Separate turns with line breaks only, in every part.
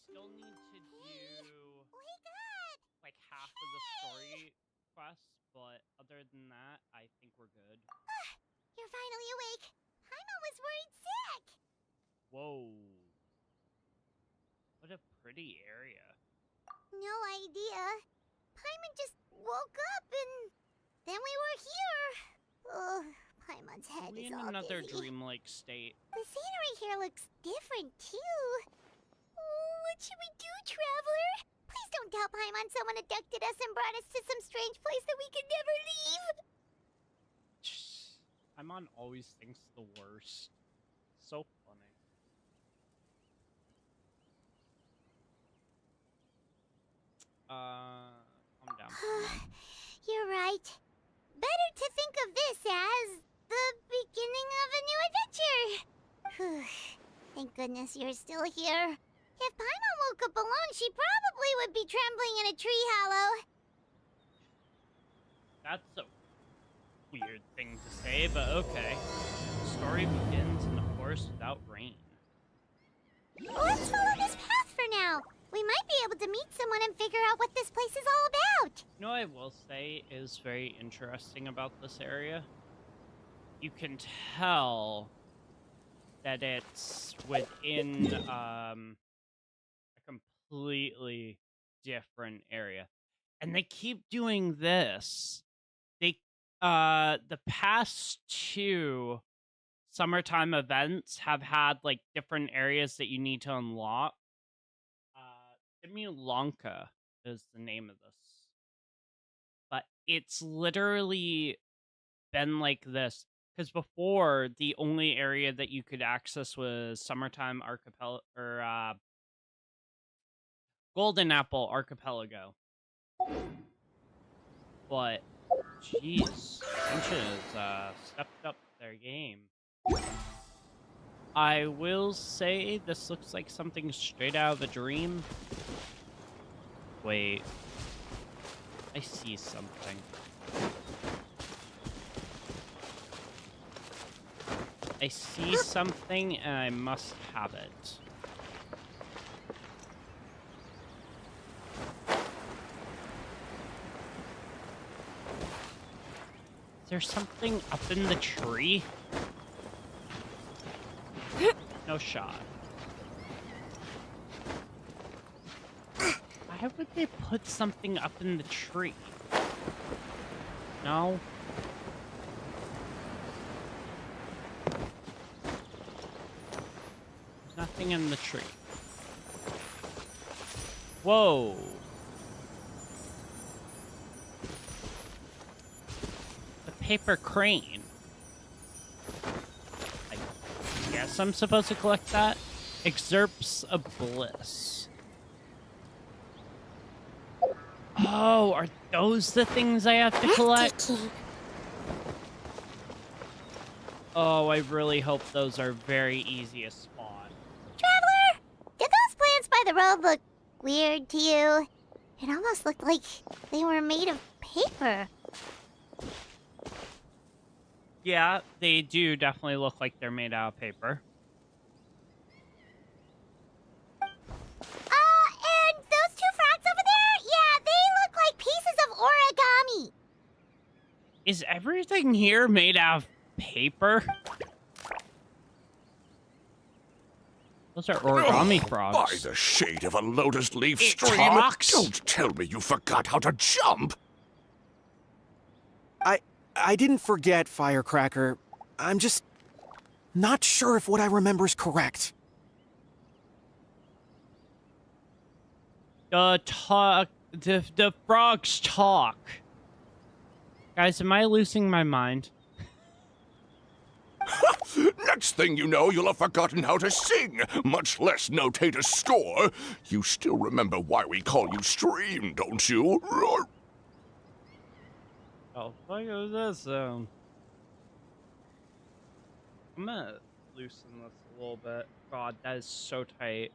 still need to
Hey,
do
wake up!
like half of the story quests, but other than that, I think we're good.
You're finally awake. Paimon was worried sick.
Whoa. What a pretty area.
No idea. Paimon just woke up and then we were here. Ugh, Paimon's head
We
is
in
all
another
dizzy.
dreamlike state.
The scenery here looks different too. Oh, what should we do, Traveler? Please don't tell Paimon someone abducted us and brought us to some strange place that we could never leave.
Paimon always thinks the worst. So funny. Calm down.
You're right. Better to think of this as the beginning of a new adventure. Thank goodness you're still here. If Paimon woke up alone, she probably would be trembling in a tree hollow.
That's a weird thing to say, but okay. The story begins in the forest without rain.
Let's follow this path for now. We might be able to meet someone and figure out what this place is all about.
You know what I will say is very interesting about this area? You can tell that it's within a completely different area. And they keep doing this. The past two summertime events have had like different areas that you need to unlock. Simulanka is the name of this. But it's literally been like this. Because before, the only area that you could access was Summertime Archipelago, or Golden Apple Archipelago. But, jeez, Genshin has stepped up their game. I will say this looks like something straight out of a dream. Wait. I see something. I see something and I must have it. Is there something up in the tree? No shot. Why would they put something up in the tree? No? There's nothing in the tree. Whoa. The paper crane. I guess I'm supposed to collect that. Excerpts of bliss. Oh, are those the things I have to collect? Oh, I really hope those are very easy to spawn.
Traveler, did those plants by the road look weird to you? It almost looked like they were made of paper.
Yeah, they do definitely look like they're made out of paper.
And those two frogs over there? Yeah, they look like pieces of origami.
Is everything here made out of paper? Those are origami frogs.
By the shade of a lotus leaf
It
stream,
talks?
don't tell me you forgot how to jump!
I didn't forget, Firecracker. I'm just not sure if what I remember is correct.
The frogs talk. Guys, am I losing my mind?
Next thing you know, you'll have forgotten how to sing, much less notate a score. You still remember why we call you Stream, don't you? Roar.
Oh, fuck is this? I'm gonna loosen this a little bit. God, that is so tight.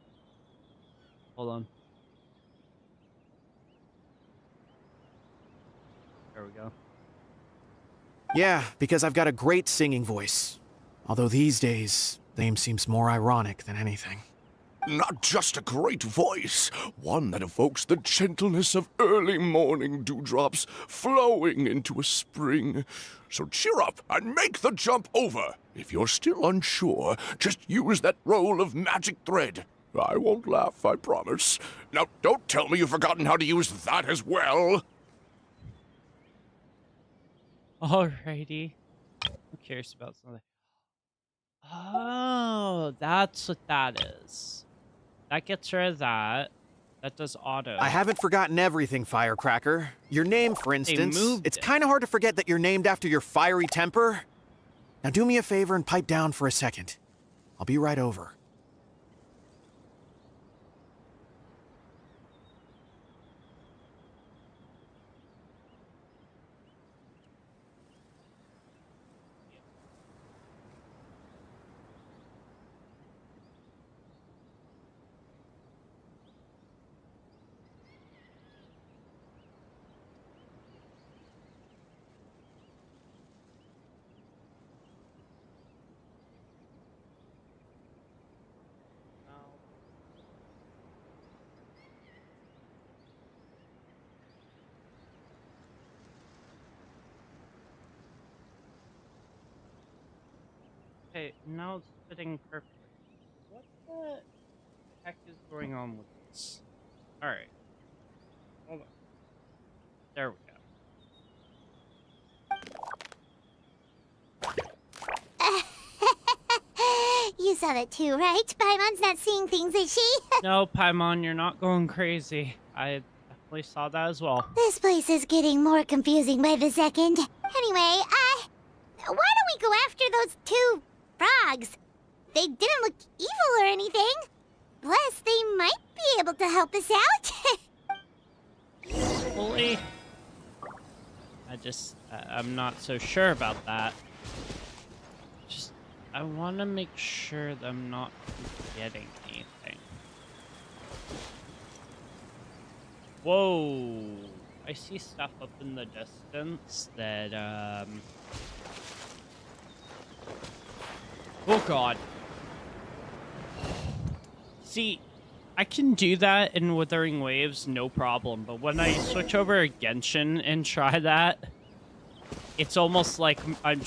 Hold on. There we go.
Yeah, because I've got a great singing voice. Although these days, name seems more ironic than anything.
Not just a great voice, one that evokes the gentleness of early morning dewdrops flowing into a spring. So cheer up and make the jump over. If you're still unsure, just use that roll of magic thread. I won't laugh, I promise. Now, don't tell me you've forgotten how to use that as well.
Alrighty. I'm curious about something. Oh, that's what that is. That gets rid of that. That does auto.
I haven't forgotten everything, Firecracker. Your name, for instance.
moved
It's
it.
kind of hard to forget that you're named after your fiery temper. Now do me a favor and pipe down for a second. I'll be right over.
Okay, now it's fitting perfectly. What the heck is going on with this? Alright. Hold on. There we go.
You saw that too, right? Paimon's not seeing things, is she?
No, Paimon, you're not going crazy. I definitely saw that as well.
This place is getting more confusing by the second. Anyway, why don't we go after those two frogs? They didn't look evil or anything. Plus, they might be able to help us out.
Fully. I'm not so sure about that. I want to make sure that I'm not forgetting anything. Whoa! I see stuff up in the distance that, oh god. See, I can do that in Withering Waves, no problem, but when I switch over to Genshin and try that, it's almost like I'm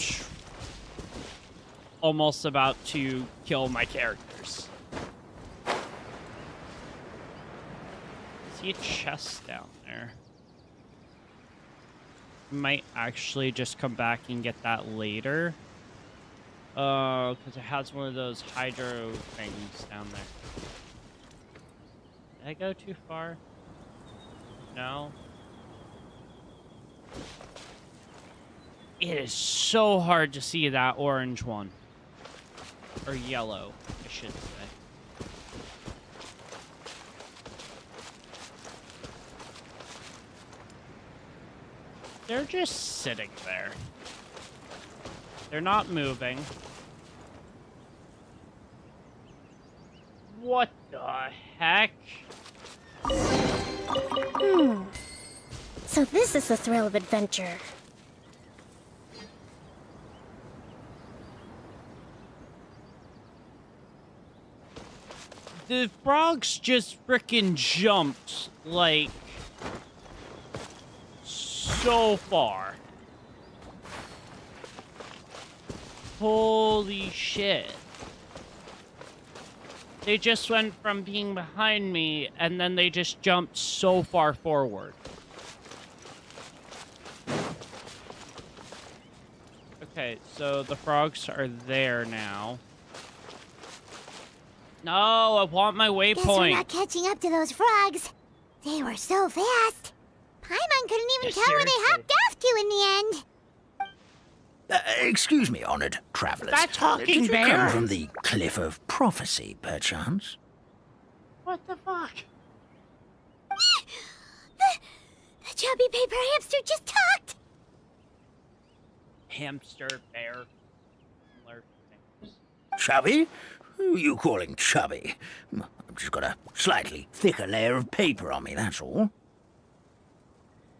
almost about to kill my characters. See a chest down there. Might actually just come back and get that later. Because it has one of those hydro things down there. Did I go too far? No. It is so hard to see that orange one. Or yellow, I should say. They're just sitting there. They're not moving. What the heck?
So this is the thrill of adventure.
The frogs just frickin' jumped, like, so far. Holy shit. They just went from being behind me, and then they just jumped so far forward. Okay, so the frogs are there now. No, I want my
Guess we're
waypoint.
not catching up to those frogs. They were so fast. Paimon couldn't even
Yeah,
tell where they
seriously.
hopped off to in the end.
Excuse me, honored travelers.
That talking
Did you
bear?
come from the Cliff of Prophecy, perchance?
What the fuck?
The chubby paper hamster just talked.
Hamster, bear, similar things.
Chubby? Who are you calling chubby? I've just got a slightly thicker layer of paper on me, that's all.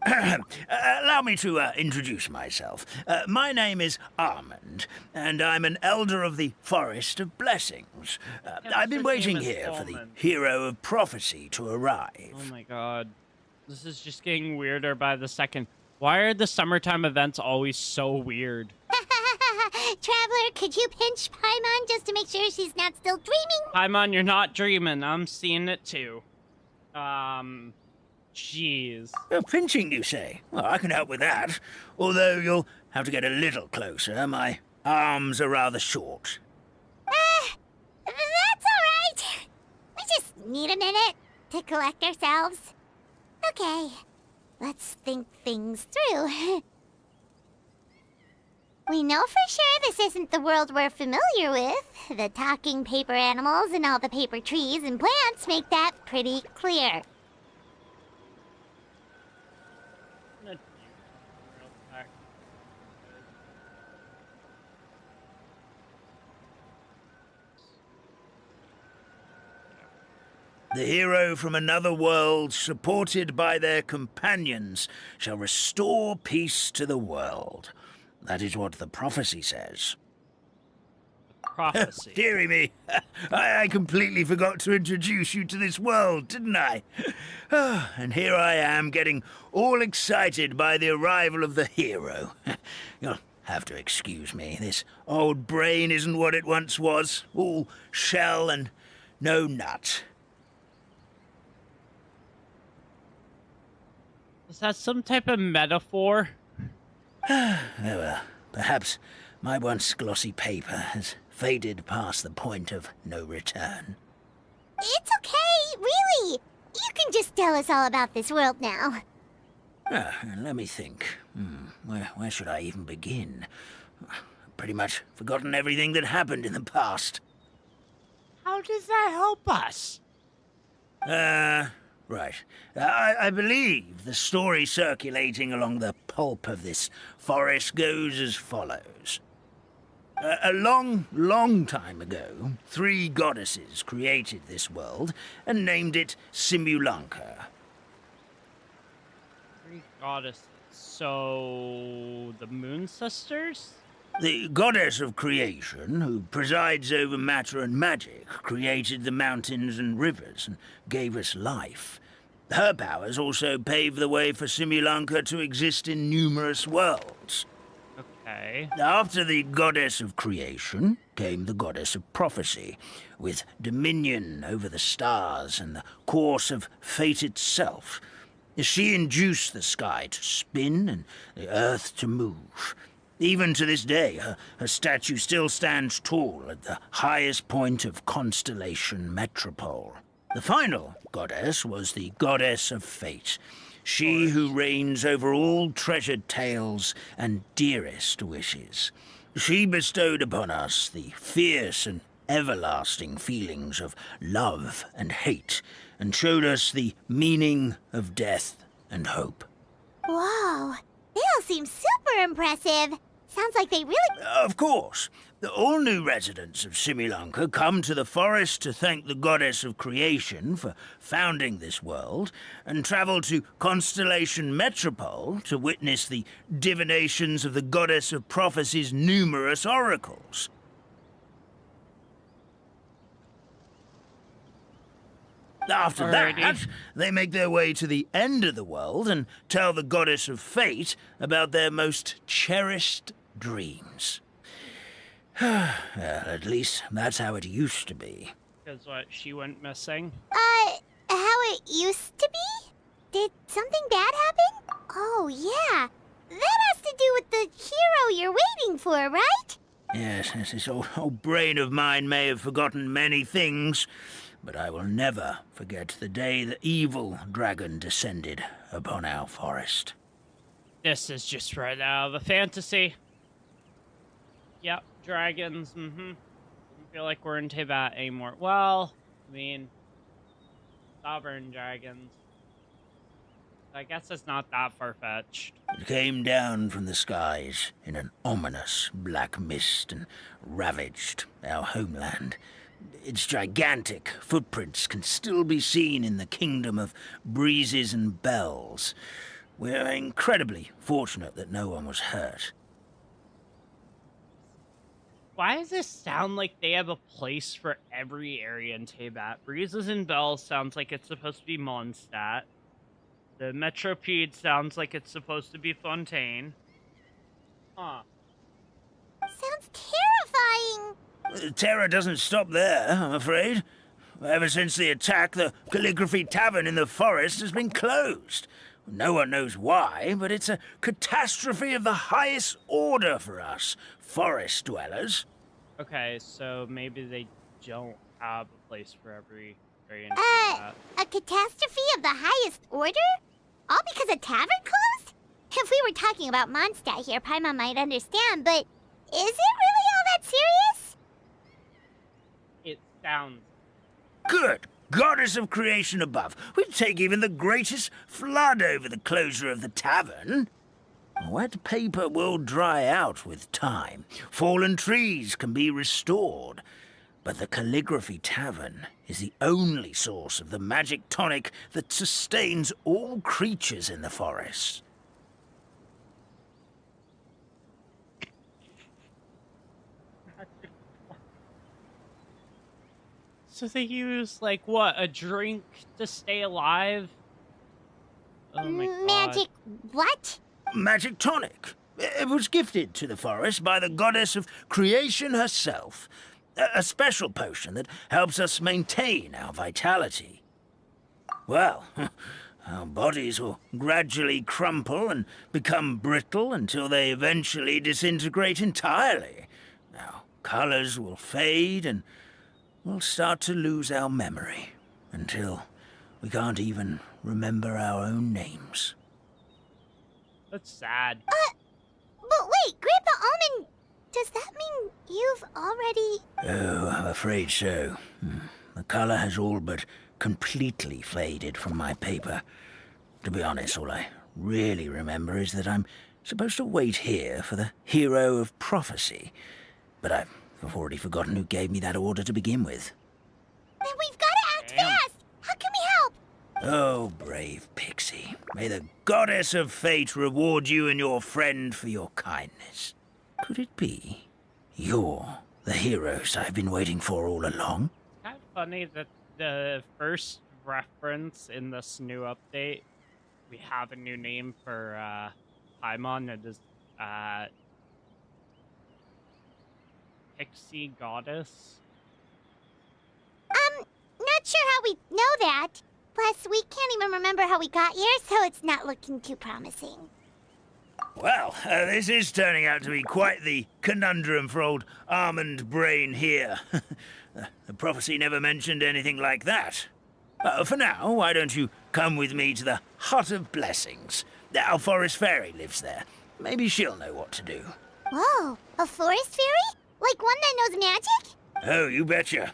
Allow me to introduce myself. My name is Armand, and I'm an elder of the Forest of Blessings. I've been
his
waiting
name is
here for the
Almond.
Hero of Prophecy to arrive.
Oh my god. This is just getting weirder by the second. Why are the summertime events always so weird?
Traveler, could you pinch Paimon just to make sure she's not still dreaming?
Paimon, you're not dreaming. I'm seeing it too. Jeez.
Pinching, you say? Well, I can help with that. Although you'll have to get a little closer. My arms are rather short.
That's alright. We just need a minute to collect ourselves. Okay, let's think things through. We know for sure this isn't the world we're familiar with. The talking paper animals and all the paper trees and plants make that pretty clear.
The hero from another world, supported by their companions, shall restore peace to the world. That is what the prophecy says.
Prophecy.
Dearie me, I completely forgot to introduce you to this world, didn't I? And here I am, getting all excited by the arrival of the hero. You'll have to excuse me. This old brain isn't what it once was. All shell and no nut.
Is that some type of metaphor?
Oh well, perhaps my once glossy paper has faded past the point of no return.
It's okay, really. You can just tell us all about this world now.
Let me think. Where should I even begin? Pretty much forgotten everything that happened in the past.
How does that help us?
Right. I believe the story circulating along the pulp of this forest goes as follows. A long, long time ago, 3 goddesses created this world and named it Simulanka.
3 goddesses. So, the Moon Sisters?
The goddess of creation, who presides over matter and magic, created the mountains and rivers and gave us life. Her powers also paved the way for Simulanka to exist in numerous worlds.
Okay.
After the goddess of creation came the goddess of prophecy, with dominion over the stars and the course of fate itself. She induced the sky to spin and the earth to move. Even to this day, her statue still stands tall at the highest point of Constellation Metropole. The final goddess was the goddess of fate, she who reigns over all treasured tales and dearest wishes. She bestowed upon us the fierce and everlasting feelings of love and hate, and showed us the meaning of death and hope.
Whoa, they all seem super impressive. Sounds like they really...
Of course. All new residents of Simulanka come to the forest to thank the goddess of creation for founding this world, and travel to Constellation Metropole to witness the divinations of the goddess of prophecy's numerous oracles. After
Alrighty.
that, they make their way to the end of the world and tell the goddess of fate about their most cherished dreams. Well, at least that's how it used to be.
Because what, she went missing?
How it used to be? Did something bad happen? Oh, yeah. That has to do with the hero you're waiting for, right?
Yes, this old brain of mine may have forgotten many things, but I will never forget the day the evil dragon descended upon our forest.
This is just right out of a fantasy. Yep, dragons, Don't feel like we're into that anymore. Well, I mean, sovereign dragons. I guess it's not that far-fetched.
It came down from the skies in an ominous black mist and ravaged our homeland. Its gigantic footprints can still be seen in the kingdom of breezes and bells. We're incredibly fortunate that no one was hurt.
Why does this sound like they have a place for every area in Teyvat? Breezes and Bells sounds like it's supposed to be Mondstadt. The Metropede sounds like it's supposed to be Fontaine. Huh.
Sounds terrifying.
The terror doesn't stop there, I'm afraid. Ever since the attack, the Calligraphy Tavern in the forest has been closed. No one knows why, but it's a catastrophe of the highest order for us, forest dwellers.
Okay, so maybe they don't have a place for every area in Teyvat.
A catastrophe of the highest order? All because a tavern closed? If we were talking about Mondstadt here, Paimon might understand, but is it really all that serious?
It sounds...
Good goddess of creation above. We'd take even the greatest flood over the closure of the tavern. Wet paper will dry out with time. Fallen trees can be restored. But the Calligraphy Tavern is the only source of the magic tonic that sustains all creatures in the forest.
So they use, like, what, a drink to stay alive? Oh my god.
Magic what?
Magic tonic. It was gifted to the forest by the goddess of creation herself. A special potion that helps us maintain our vitality. Well, our bodies will gradually crumple and become brittle until they eventually disintegrate entirely. Our colors will fade and we'll start to lose our memory until we can't even remember our own names.
That's sad.
But wait, Grandpa Almond, does that mean you've already...
Oh, I'm afraid so. The color has all but completely faded from my paper. To be honest, all I really remember is that I'm supposed to wait here for the hero of prophecy. But I've already forgotten who gave me that order to begin with.
Then we've got to act
Damn.
fast! How can we help?
Oh, brave pixie. May the goddess of fate reward you and your friend for your kindness. Could it be you're the heroes I've been waiting for all along?
It's kind of funny that the first reference in this new update, we have a new name for Paimon. It is Pixie Goddess.
Not sure how we know that. Plus, we can't even remember how we got here, so it's not looking too promising.
Well, this is turning out to be quite the conundrum for old Almond Brain here. The prophecy never mentioned anything like that. For now, why don't you come with me to the Hut of Blessings? Our forest fairy lives there. Maybe she'll know what to do.
Whoa, a forest fairy? Like one that knows magic?
Oh, you betcha.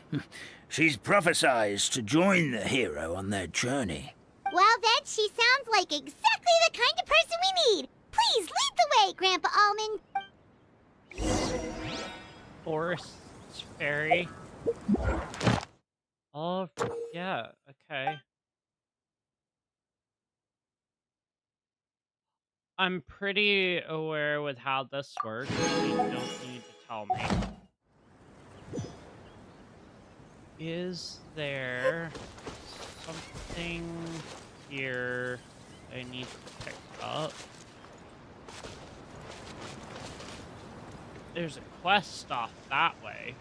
She's prophesized to join the hero on their journey.
Well, then she sounds like exactly the kind of person we need. Please lead the way, Grandpa Almond.
Forest Fairy. Oh, yeah, okay. I'm pretty aware with how this works. You don't need to tell me. Is there something here I need to pick up? There's a quest off that way.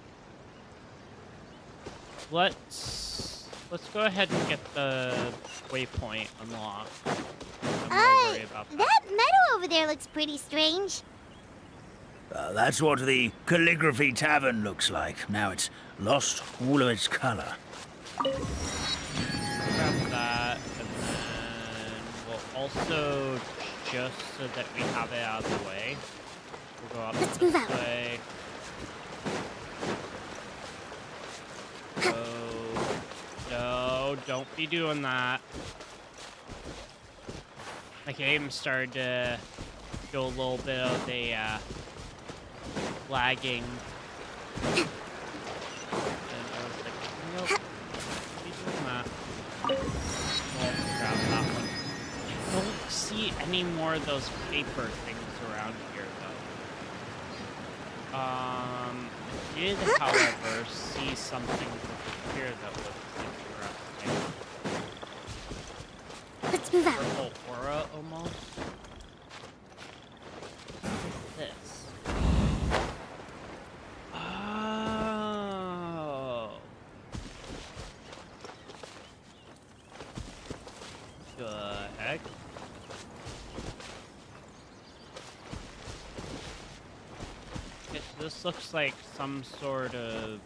Let's go ahead and get the waypoint unlocked. I'm not worried about that.
That meadow over there looks pretty strange.
That's what the Calligraphy Tavern looks like. Now it's lost all of its color.
Grab that, and then we'll also, just so that we have it out of the way, we'll go up
Let's
this
move out.
way. No, don't be doing that. My game started to do a little bit of a lagging. And I was like, nope, don't be doing that. We'll grab that one. I don't see any more of those paper things around here, though. I did, however, see something here that was interesting.
Let's move out.
Purple aura, almost. This. Oh. The heck? This looks like some sort of...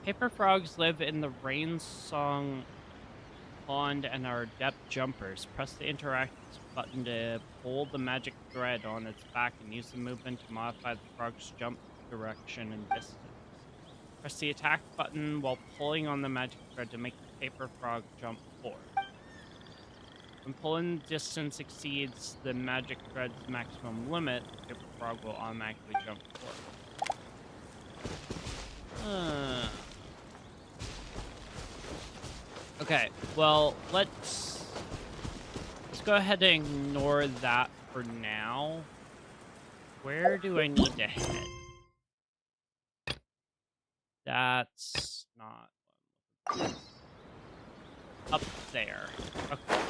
Paper frogs live in the rain song pond and are adept jumpers. Press the interact button to hold the magic thread on its back and use the movement to modify the frog's jump direction and distance. Press the attack button while pulling on the magic thread to make the paper frog jump forward. When pulling distance exceeds the magic thread's maximum limit, the paper frog will automatically jump forward. Okay, well, let's go ahead and ignore that for now. Where do I need to head? That's not what I'm looking for. Up there. Okay.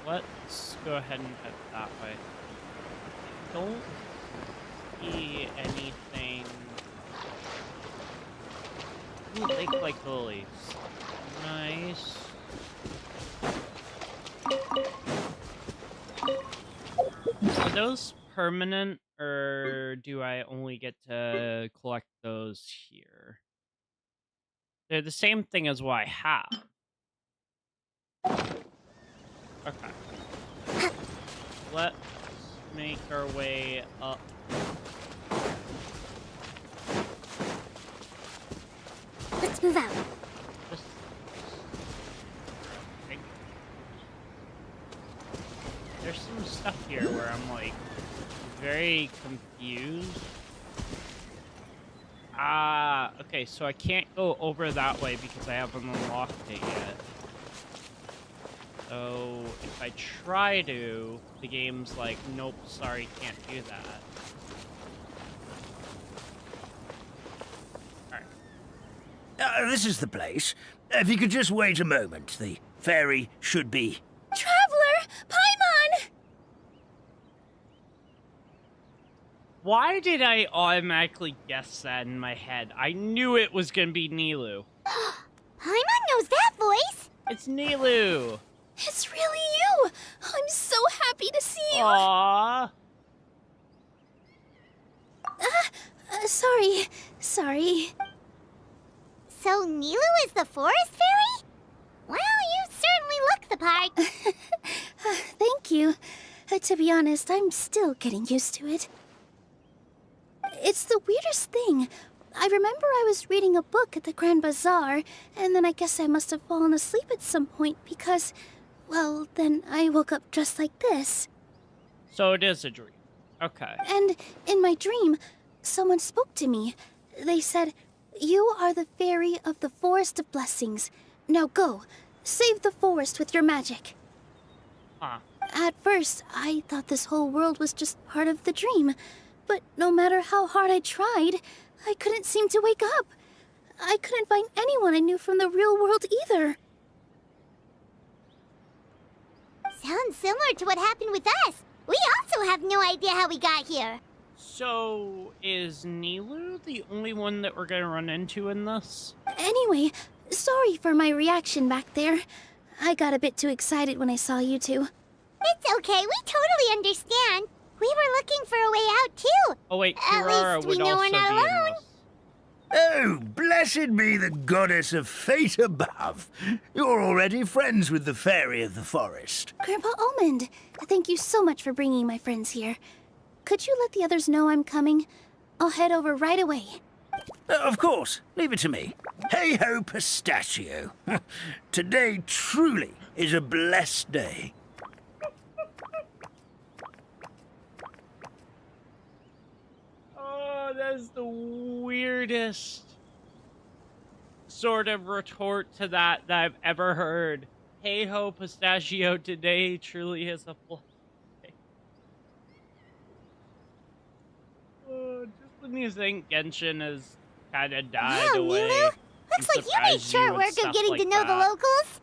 Let's go ahead and head that way. Don't see anything. Ooh, lake-like lilies. Nice. Are those permanent, or do I only get to collect those here? They're the same thing as what I have. Okay. Let's make our way up.
Let's move out.
There's some stuff here where I'm like very confused. Okay, so I can't go over that way because I haven't unlocked it yet. So if I try to, the game's like, nope, sorry, can't do that.
This is the place. If you could just wait a moment, the fairy should be...
Traveler! Paimon!
Why did I automatically guess that in my head? I knew it was gonna be Nilou.
Paimon knows that voice!
It's Nilou!
It's really you! I'm so happy to see you!
Aww!
Sorry. So Nilou is the forest fairy? Well, you certainly look the part. Thank you. To be honest, I'm still getting used to it. It's the weirdest thing. I remember I was reading a book at the Grand Bazaar, and then I guess I must have fallen asleep at some point because, well, then I woke up just like this.
So it is a dream. Okay.
And in my dream, someone spoke to me. They said, "You are the fairy of the Forest of Blessings. Now go, save the forest with your magic."
Huh.
At first, I thought this whole world was just part of the dream. But no matter how hard I tried, I couldn't seem to wake up. I couldn't find anyone I knew from the real world either. Sounds similar to what happened with us. We also have no idea how we got here.
So, is Nilou the only one that we're gonna run into in this?
Anyway, sorry for my reaction back there. I got a bit too excited when I saw you two. It's okay, we totally understand. We were looking for a way out, too.
Oh wait,
At
Kirara
least we
would
know
also
we're not
be in
alone.
this.
Oh, blessed be the goddess of fate above. You're already friends with the fairy of the forest.
Grandpa Almond, thank you so much for bringing my friends here. Could you let the others know I'm coming? I'll head over right away.
Of course, leave it to me. Hey-ho, pistachio. Today truly is a blessed day.
Oh, that's the weirdest. sort of retort to that I've ever heard. Hey ho, pistachio, today truly is a fly. Just when you think Genshin has kind of died
Wow,
away,
Nilou!
I'm
Looks like you made
surprised
short
would
work of
stuff
getting
like
to know the
that.
locals.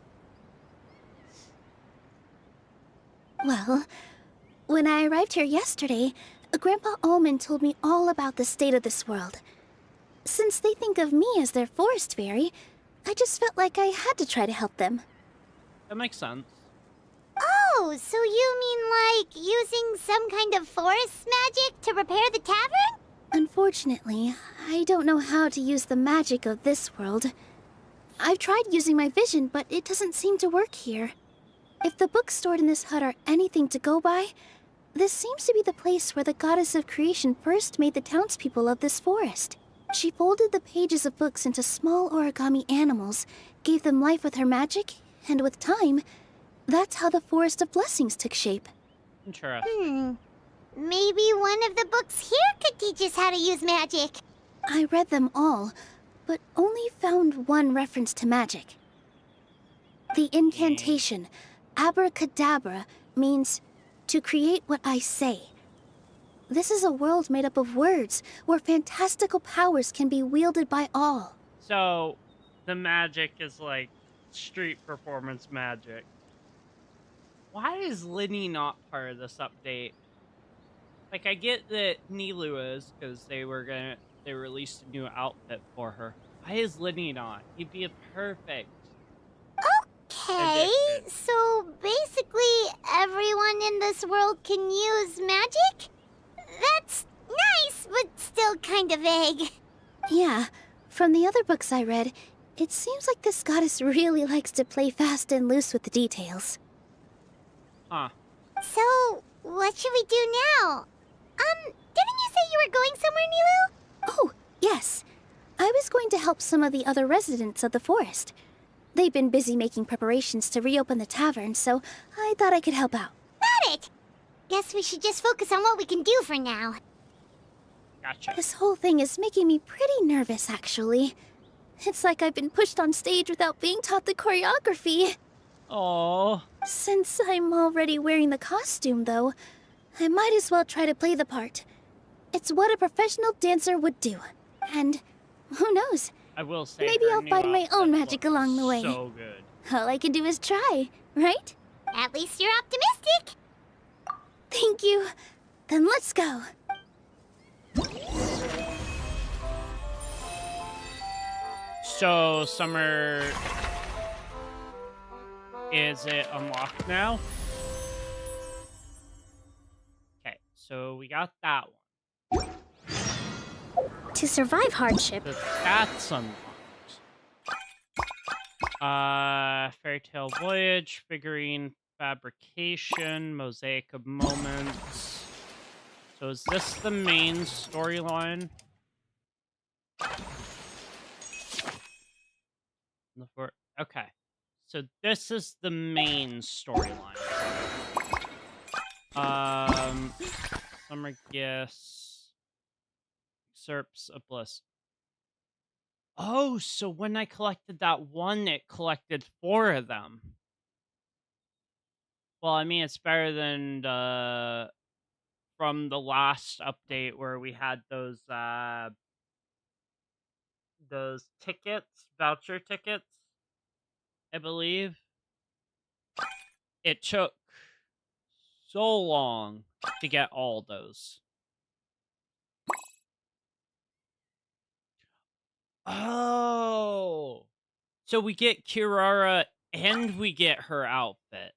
Well, when I arrived here yesterday, Grandpa Almond told me all about the state of this world. Since they think of me as their forest fairy, I just felt like I had to try to help them.
That makes sense.
Oh, so you mean like using some kind of forest magic to repair the tavern?
Unfortunately, I don't know how to use the magic of this world. I've tried using my vision, but it doesn't seem to work here. If the books stored in this hut are anything to go by, this seems to be the place where the goddess of creation first made the townspeople of this forest. She folded the pages of books into small origami animals, gave them life with her magic, and with time, that's how the Forest of Blessings took shape.
Interesting.
Maybe one of the books here could teach us how to use magic.
I read them all, but only found one reference to magic. The incantation, abracadabra, means to create what I say. This is a world made up of words, where fantastical powers can be wielded by all.
So, the magic is like street performance magic. Why is Linny not part of this update? Like, I get that Nilou is, because they released a new outfit for her. Why is Linny not? He'd be a perfect
Okay,
addition.
so basically everyone in this world can use magic? That's nice, but still kind of vague.
Yeah, from the other books I read, it seems like this goddess really likes to play fast and loose with the details.
Huh.
So, what should we do now? Didn't you say you were going somewhere, Nilou?
Oh, yes. I was going to help some of the other residents of the forest. They've been busy making preparations to reopen the tavern, so I thought I could help out.
Got it! Guess we should just focus on what we can do for now.
Gotcha.
This whole thing is making me pretty nervous, actually. It's like I've been pushed on stage without being taught the choreography.
Oh.
Since I'm already wearing the costume, though, I might as well try to play the part. It's what a professional dancer would do. And who knows?
I will say
Maybe
her
I'll
new
find my own
outfit
magic
looks
along the way.
So good.
All I can do is try, right?
At least you're optimistic.
Thank you. Then let's go.
So, Summer... Is it unlocked now? Okay, so we got that one.
To survive hardship,
So that's unlocked. Fairy Tale Voyage, figurine fabrication, mosaic of moments. So is this the main storyline? Okay. So this is the main storyline. Summer gifts. Excerpts of bliss. Oh, so when I collected that one, it collected 4 of them. Well, I mean, it's better than from the last update where we had those tickets, voucher tickets, I believe. It took so long to get all those. Oh, so we get Kirara and we get her outfit.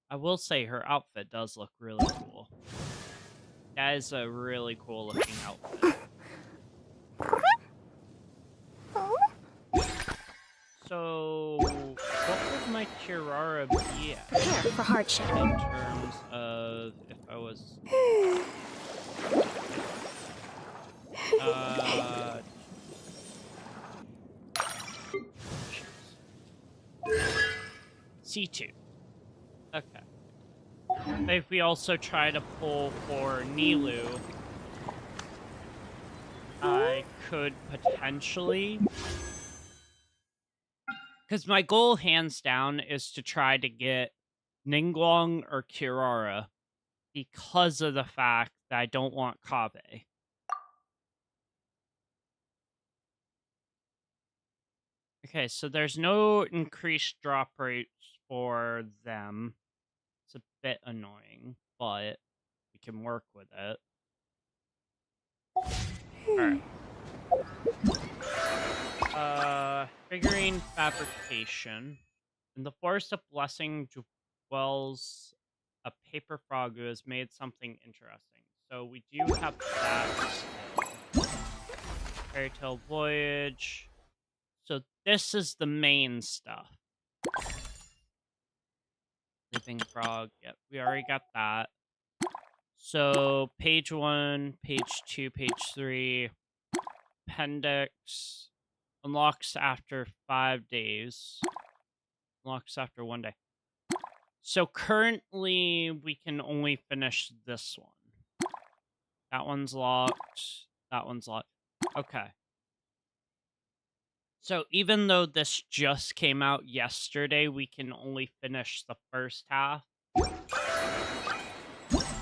I will say her outfit does look really cool. That is a really cool looking outfit. So, what would my Kirara be at
prepare for hardship.
in terms of if I was... C2. Okay. If we also try to pull for Nilou, I could potentially Because my goal, hands down, is to try to get Ningguang or Kirara because of the fact that I don't want Kabe. Okay, so there's no increased drop rates for them. It's a bit annoying, but we can work with it. Alright. Figurine fabrication. In the Forest of Blessing dwells a paper frog who has made something interesting. So we do have that still. Fairy Tale Voyage. So this is the main stuff. Sleeping Frog. Yep, we already got that. So page 1, page 2, page 3. Appendix. Unlocks after 5 days. Unlocks after 1 day. So currently we can only finish this one. That one's locked. That one's locked. Okay. So even though this just came out yesterday, we can only finish the first half.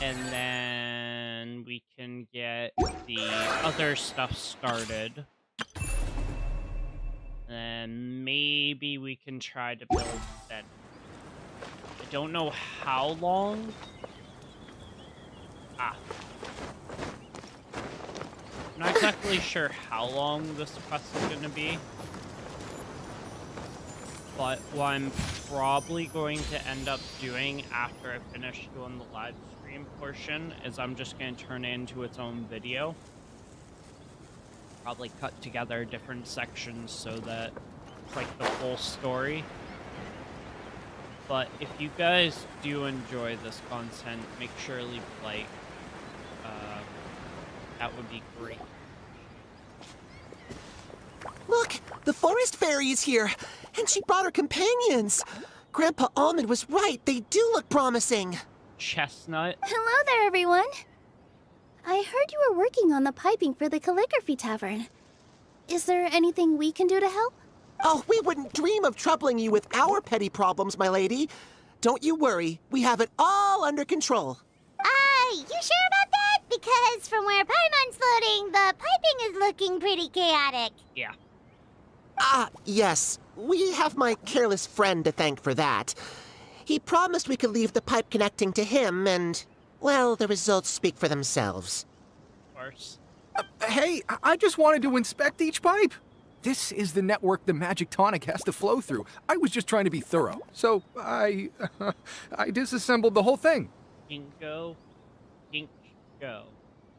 And then we can get the other stuff started. And maybe we can try to build that. I don't know how long. I'm not exactly sure how long this quest is going to be. But what I'm probably going to end up doing after I finish doing the live stream portion is I'm just going to turn it into its own video. Probably cut together different sections so that it's like the whole story. But if you guys do enjoy this content, make sure to leave a like. That would be great.
Look, the forest fairy is here, and she brought her companions. Grandpa Almond was right. They do look promising.
Chestnut.
Hello there, everyone. I heard you were working on the piping for the calligraphy tavern. Is there anything we can do to help?
Oh, we wouldn't dream of troubling you with our petty problems, my lady. Don't you worry. We have it all under control.
You sure about that? Because from where Paimon's floating, the piping is looking pretty chaotic.
Yeah.
Ah, yes. We have my careless friend to thank for that. He promised we could leave the pipe connecting to him, and, well, the results speak for themselves.
Of course.
Hey, I just wanted to inspect each pipe. This is the network the magic tonic has to flow through. I was just trying to be thorough, so I disassembled the whole thing.
Ginkgo. Ginkgo.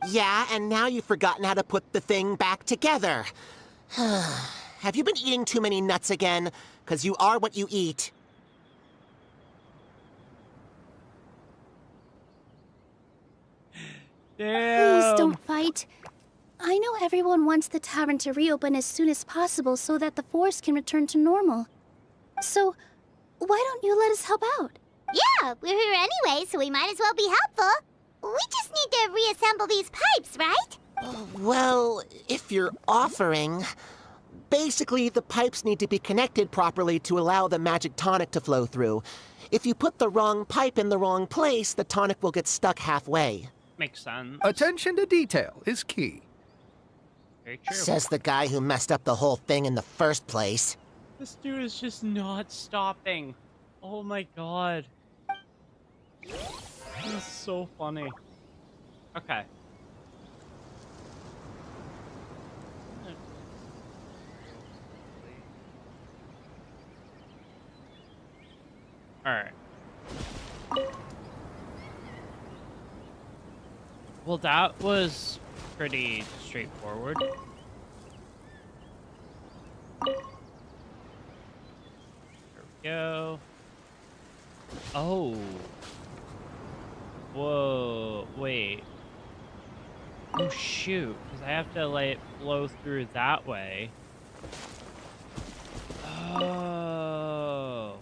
Yeah, and now you've forgotten how to put the thing back together. Have you been eating too many nuts again? 'Cause you are what you eat.
Damn.
Please don't fight. I know everyone wants the tavern to reopen as soon as possible so that the forest can return to normal. So, why don't you let us help out?
Yeah, we're here anyway, so we might as well be helpful. We just need to reassemble these pipes, right?
Well, if you're offering... Basically, the pipes need to be connected properly to allow the magic tonic to flow through. If you put the wrong pipe in the wrong place, the tonic will get stuck halfway.
Makes sense.
Attention to detail is key.
Very true.
Says the guy who messed up the whole thing in the first place.
This dude is just not stopping. Oh my god. This is so funny. Okay. Alright. Well, that was pretty straightforward. There we go. Oh. Whoa, wait. Oh shoot, because I have to let it flow through that way. Oh.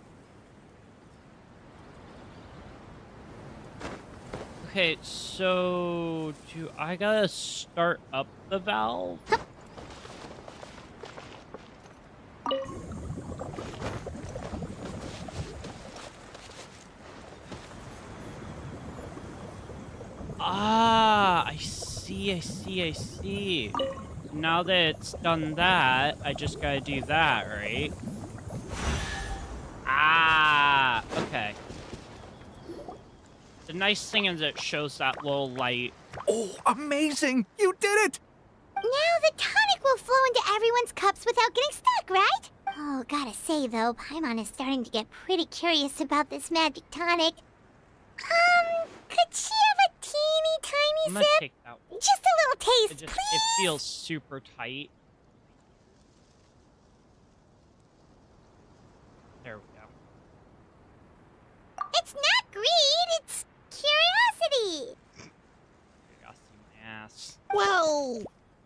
Okay, so do I gotta start up the valve? Ah, I see. Now that it's done that, I just gotta do that, right? Ah, okay. The nice thing is it shows that little light.
Oh, amazing! You did it!
Now the tonic will flow into everyone's cups without getting stuck, right? Oh, gotta say though, Paimon is starting to get pretty curious about this magic tonic. Could she have a teeny
I'm
tiny
gonna
sip?
take that one.
Just a little taste,
It
please?
feels super tight. There we go.
It's not greed, it's curiosity.
Curiosity my ass.
Well,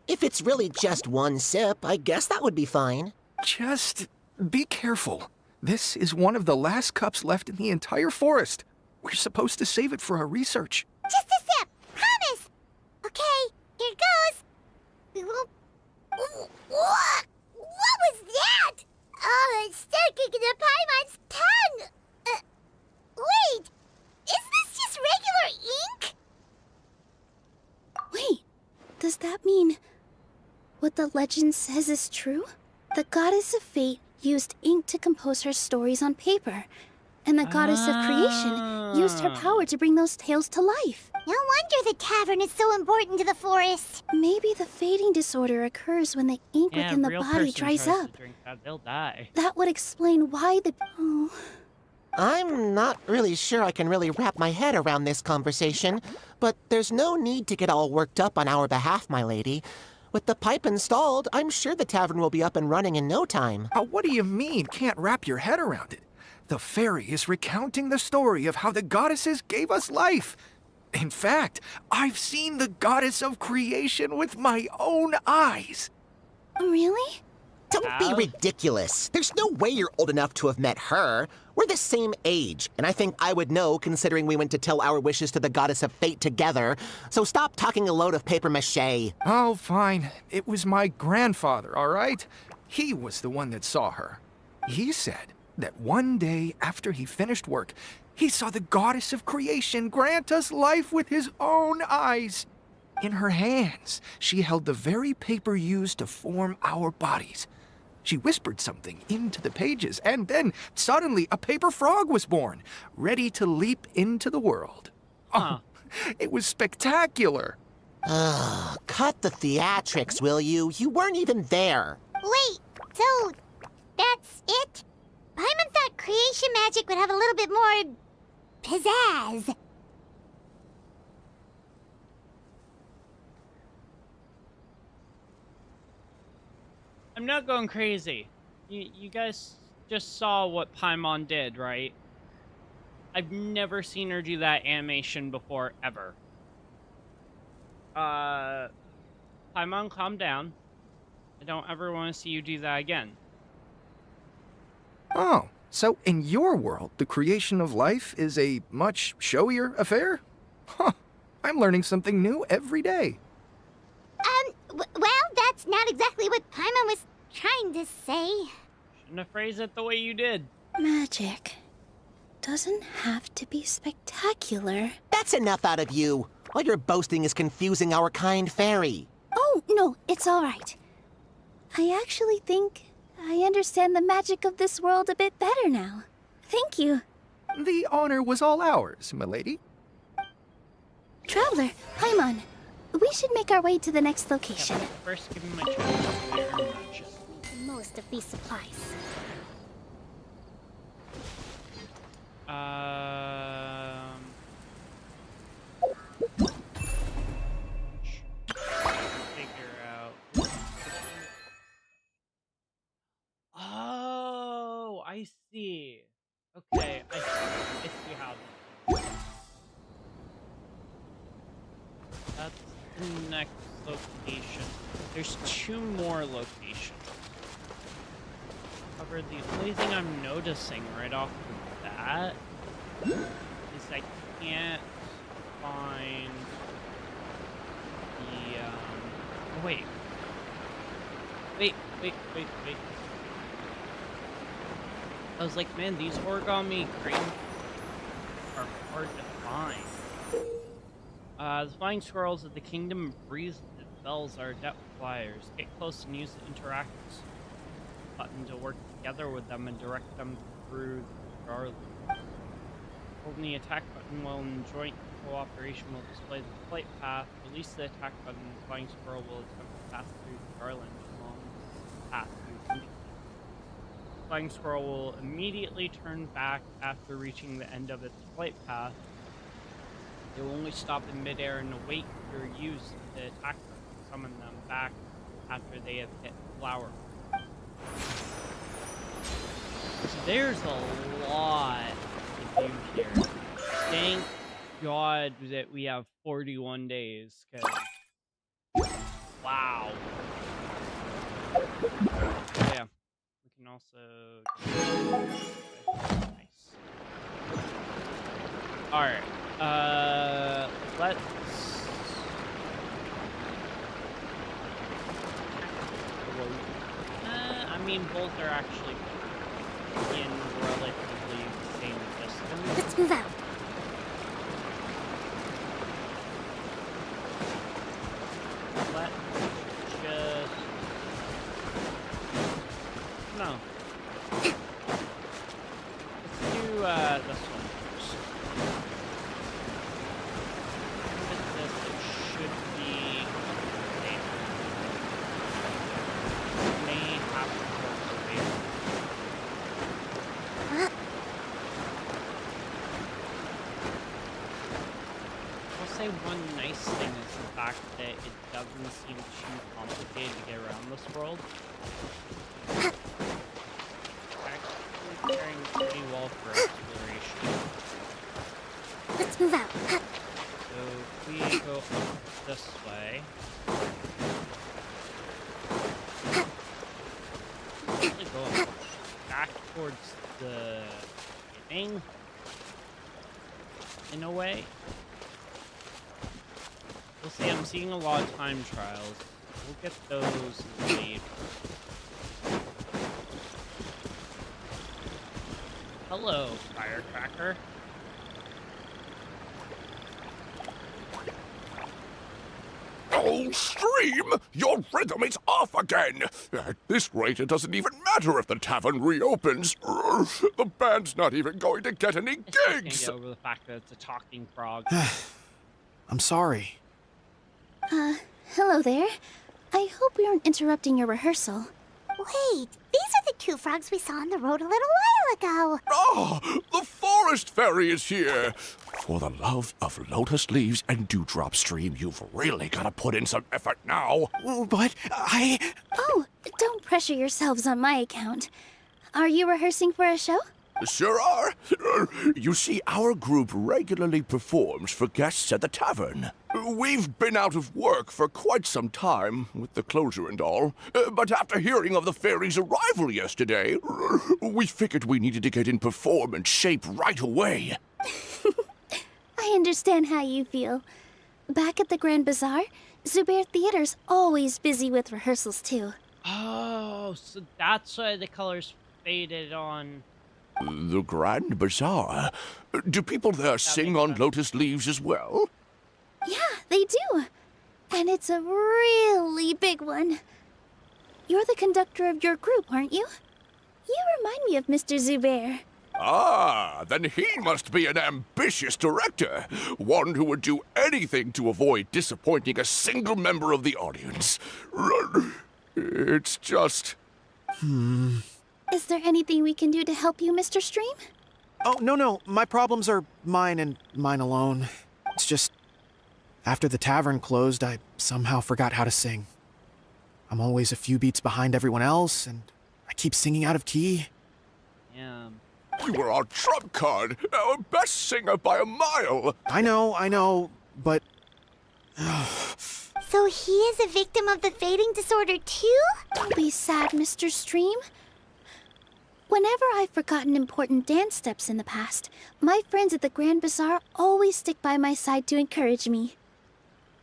if it's really just one sip, I guess that would be fine.
Just be careful. This is one of the last cups left in the entire forest. We're supposed to save it for our research.
Just a sip, promise. Okay, here it goes. What was that? Oh, it's sticking to Paimon's tongue. Wait, is this just regular ink?
Wait, does that mean what the legend says is true? The goddess of fate used ink to compose her stories on paper, and the goddess of creation used her power to bring those tales to life.
No wonder the tavern is so important to the forest.
Maybe the fading disorder occurs when the ink
Yeah,
within the
real
body
person
dries
tries
up.
to drink that, they'll die.
That would explain why the... Oh,
I'm not really sure I can really wrap my head around this conversation, but there's no need to get all worked up on our behalf, my lady. With the pipe installed, I'm sure the tavern will be up and running in no time.
What do you mean, can't wrap your head around it? The fairy is recounting the story of how the goddesses gave us life. In fact, I've seen the goddess of creation with my own eyes.
really?
Don't be ridiculous. There's no way you're old enough to have met her. We're the same age, and I think I would know considering we went to tell our wishes to the goddess of fate together. So stop talking a load of papier-mâché.
Oh, fine. It was my grandfather, all right? He was the one that saw her. He said that one day after he finished work, he saw the goddess of creation grant us life with his own eyes. In her hands, she held the very paper used to form our bodies. She whispered something into the pages, and then suddenly a paper frog was born, ready to leap into the world.
Huh.
Oh, it was spectacular.
Ugh, cut the theatrics, will you? You weren't even there.
Wait, so that's it? Paimon thought creation magic would have a little bit more pizzazz.
I'm not going crazy. You guys just saw what Paimon did, right? I've never seen her do that animation before, ever. Paimon, calm down. I don't ever want to see you do that again.
Oh, so in your world, the creation of life is a much showier affair? Huh, I'm learning something new every day.
Well, that's not exactly what Paimon was trying to say.
Shouldn't have phrased it the way you did.
Magic doesn't have to be spectacular.
That's enough out of you. All your boasting is confusing our kind fairy.
Oh, no, it's all right. I actually think I understand the magic of this world a bit better now. Thank you.
The honor was all ours, milady.
Traveler, Paimon, we should make our way to the next location.
Yeah, but first, give me my choice.
Most of these supplies.
Figure out. Oh, I see. Okay, I see how. That's the next location. There's 2 more locations. However, the only thing I'm noticing right off the bat is I can't find the, wait. I was like, man, these origami cranes are hard to find. The flying squirrels of the Kingdom of Breeze Bells are adept flyers. Get close and use the interact button to work together with them and direct them through the garland. Holding the attack button while in joint cooperation will display the flight path. Release the attack button and the flying squirrel will attempt to pass through the garland along the path you indicate. The flying squirrel will immediately turn back after reaching the end of its flight path. It will only stop in midair and await your use of the attack button to summon them back after they have hit the flower. So there's a lot to do here. Thank God that we have 41 days, because wow. Yeah, we can also nice. Alright. Let's I mean both are actually in relatively the same distance.
Let's move out.
Let's just no. Let's do this one first. With this, it should be safe. May have to work away. I'll say one nice thing is the fact that it doesn't seem too complicated to get around this world. Actually faring pretty well for exploration.
Let's move out.
So if we go up this way, actually go up back towards the beginning, in a way. We'll see, I'm seeing a lot of time trials. We'll get those later. Hello, firecracker.
Oh, Stream! Your rhythm is off again! At this rate, it doesn't even matter if the tavern reopens. The band's not even going to get any
I still can't
gigs!
get over the fact that it's a talking frog.
I'm sorry.
Hello there. I hope we aren't interrupting your rehearsal.
Wait, these are the two frogs we saw on the road a little while ago.
Ah, the forest fairy is here! For the love of lotus leaves and dewdrop, Stream, you've really got to put in some effort now.
But I...
Oh, don't pressure yourselves on my account. Are you rehearsing for a show?
Sure are. You see, our group regularly performs for guests at the tavern. We've been out of work for quite some time, with the closure and all. But after hearing of the fairy's arrival yesterday, we figured we needed to get in performance shape right away.
I understand how you feel. Back at the Grand Bazaar, Zubair Theater's always busy with rehearsals too.
Oh, so that's why the colors faded on.
The Grand Bazaar? Do people there sing
makes
on
sense.
lotus leaves as well?
Yeah, they do. And it's a really big one. You're the conductor of your group, aren't you? You remind me of Mr. Zubair.
Ah, then he must be an ambitious director. One who would do anything to avoid disappointing a single member of the audience. It's just...
Is there anything we can do to help you, Mr. Stream?
Oh, no. My problems are mine and mine alone. It's just... After the tavern closed, I somehow forgot how to sing. I'm always a few beats behind everyone else, and I keep singing out of key.
Yeah.
You were our trump card, our best singer by a mile.
I know, but...
So he is a victim of the fading disorder too?
Don't be sad, Mr. Stream. Whenever I've forgotten important dance steps in the past, my friends at the Grand Bazaar always stick by my side to encourage me.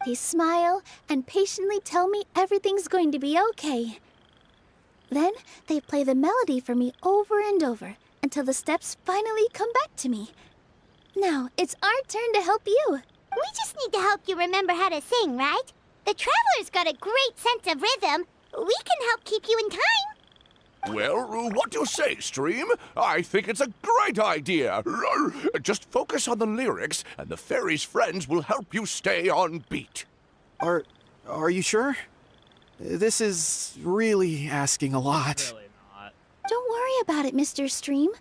They smile and patiently tell me everything's going to be okay. Then they play the melody for me over and over until the steps finally come back to me. Now it's our turn to help you.
We just need to help you remember how to sing, right? The Traveler's got a great sense of rhythm. We can help keep you in time.
Well, what do you say, Stream? I think it's a great idea. Just focus on the lyrics, and the fairy's friends will help you stay on beat.
Are you sure? This is really asking a lot.
Really not.
Don't worry about it, Mr. Stream.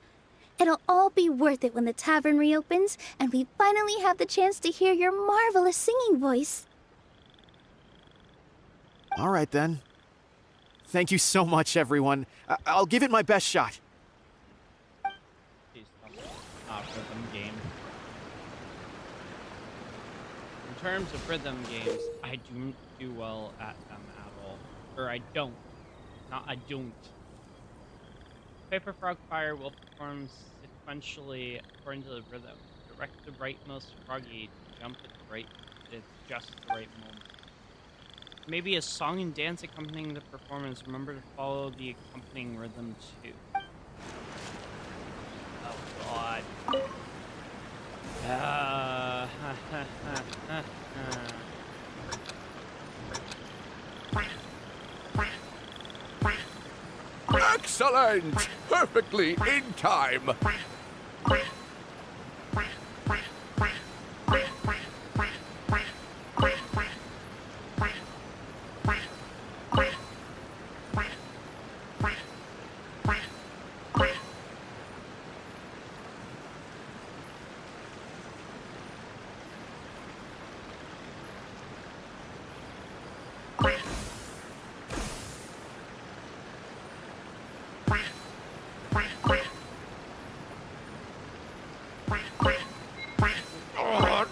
It'll all be worth it when the tavern reopens and we finally have the chance to hear your marvelous singing voice.
All right, then. Thank you so much, everyone. I'll give it my best shot.
Jeez, not rhythm game. In terms of rhythm games, I don't do well at them at all. Or I don't. Not I don't. Paper Frog Fire will perform sequentially according to the rhythm. Direct the rightmost froggy to jump at just the right moment. Maybe a song and dance accompanying the performance. Remember to follow the accompanying rhythm too. Oh God.
Excellent! Perfectly in time.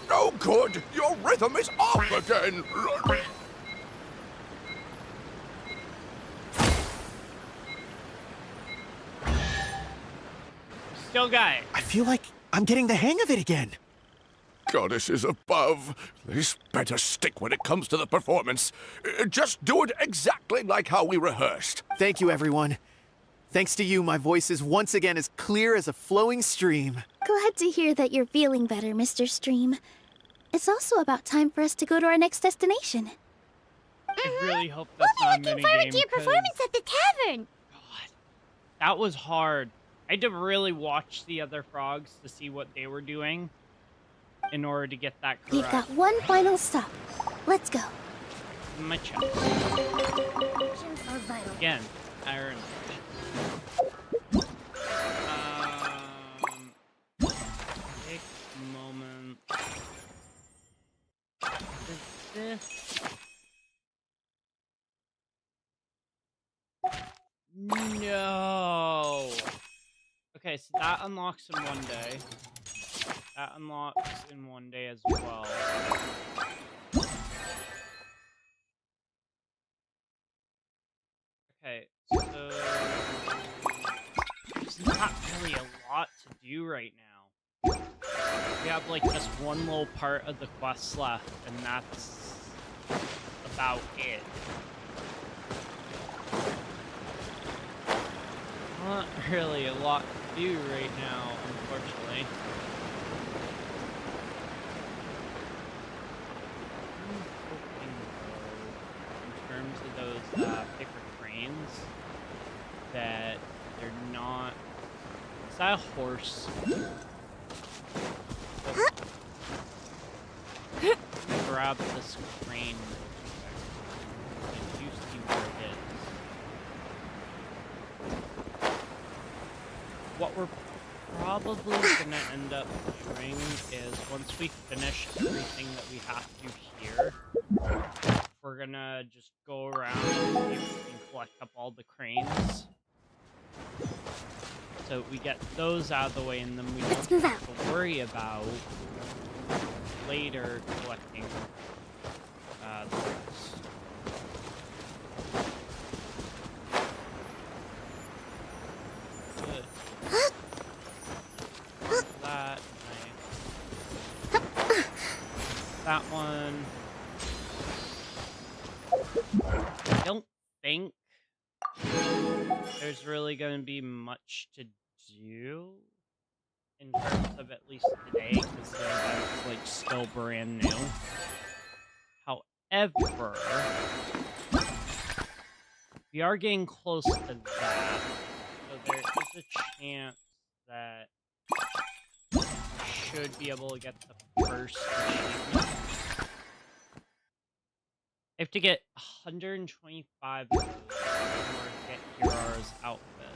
No good! Your rhythm is off again!
Still got it.
I feel like I'm getting the hang of it again.
Goddesses above, this better stick when it comes to the performance. Just do it exactly like how we rehearsed.
Thank you, everyone. Thanks to you, my voice is once again as clear as a flowing stream.
Glad to hear that you're feeling better, Mr. Stream. It's also about time for us to go to our next destination.
I really hope that's
We'll
not
be
a
looking forward to your
'cause-
performance at the tavern.
God, that was hard. I had to really watch the other frogs to see what they were doing in order to get that
We've
correct.
got one final stop. Let's go.
My chest. Again, iron. Take a moment. Is this? No. Okay, so that unlocks in one day. That unlocks in one day as well. Okay, so there's not really a lot to do right now. We have like just one little part of the quest left, and that's about it. Not really a lot to do right now, unfortunately. I'm hoping, though, in terms of those paper cranes, that they're not... Is that a horse? Grab this crane. I do see where it is. What we're probably gonna end up doing is once we finish everything that we have to here, we're gonna just go around and see if we can collect up all the cranes. So we get those out of the way, and then we
Let's
don't
move
have to worry about later collecting the rest. Good. That, nice. That one. I don't think there's really going to be much to do in terms of at least today, because the event's like still brand new. However, we are getting close to that, so there is a chance that we should be able to get the first achievement. I have to get 125 of those in order to get Kira's outfit.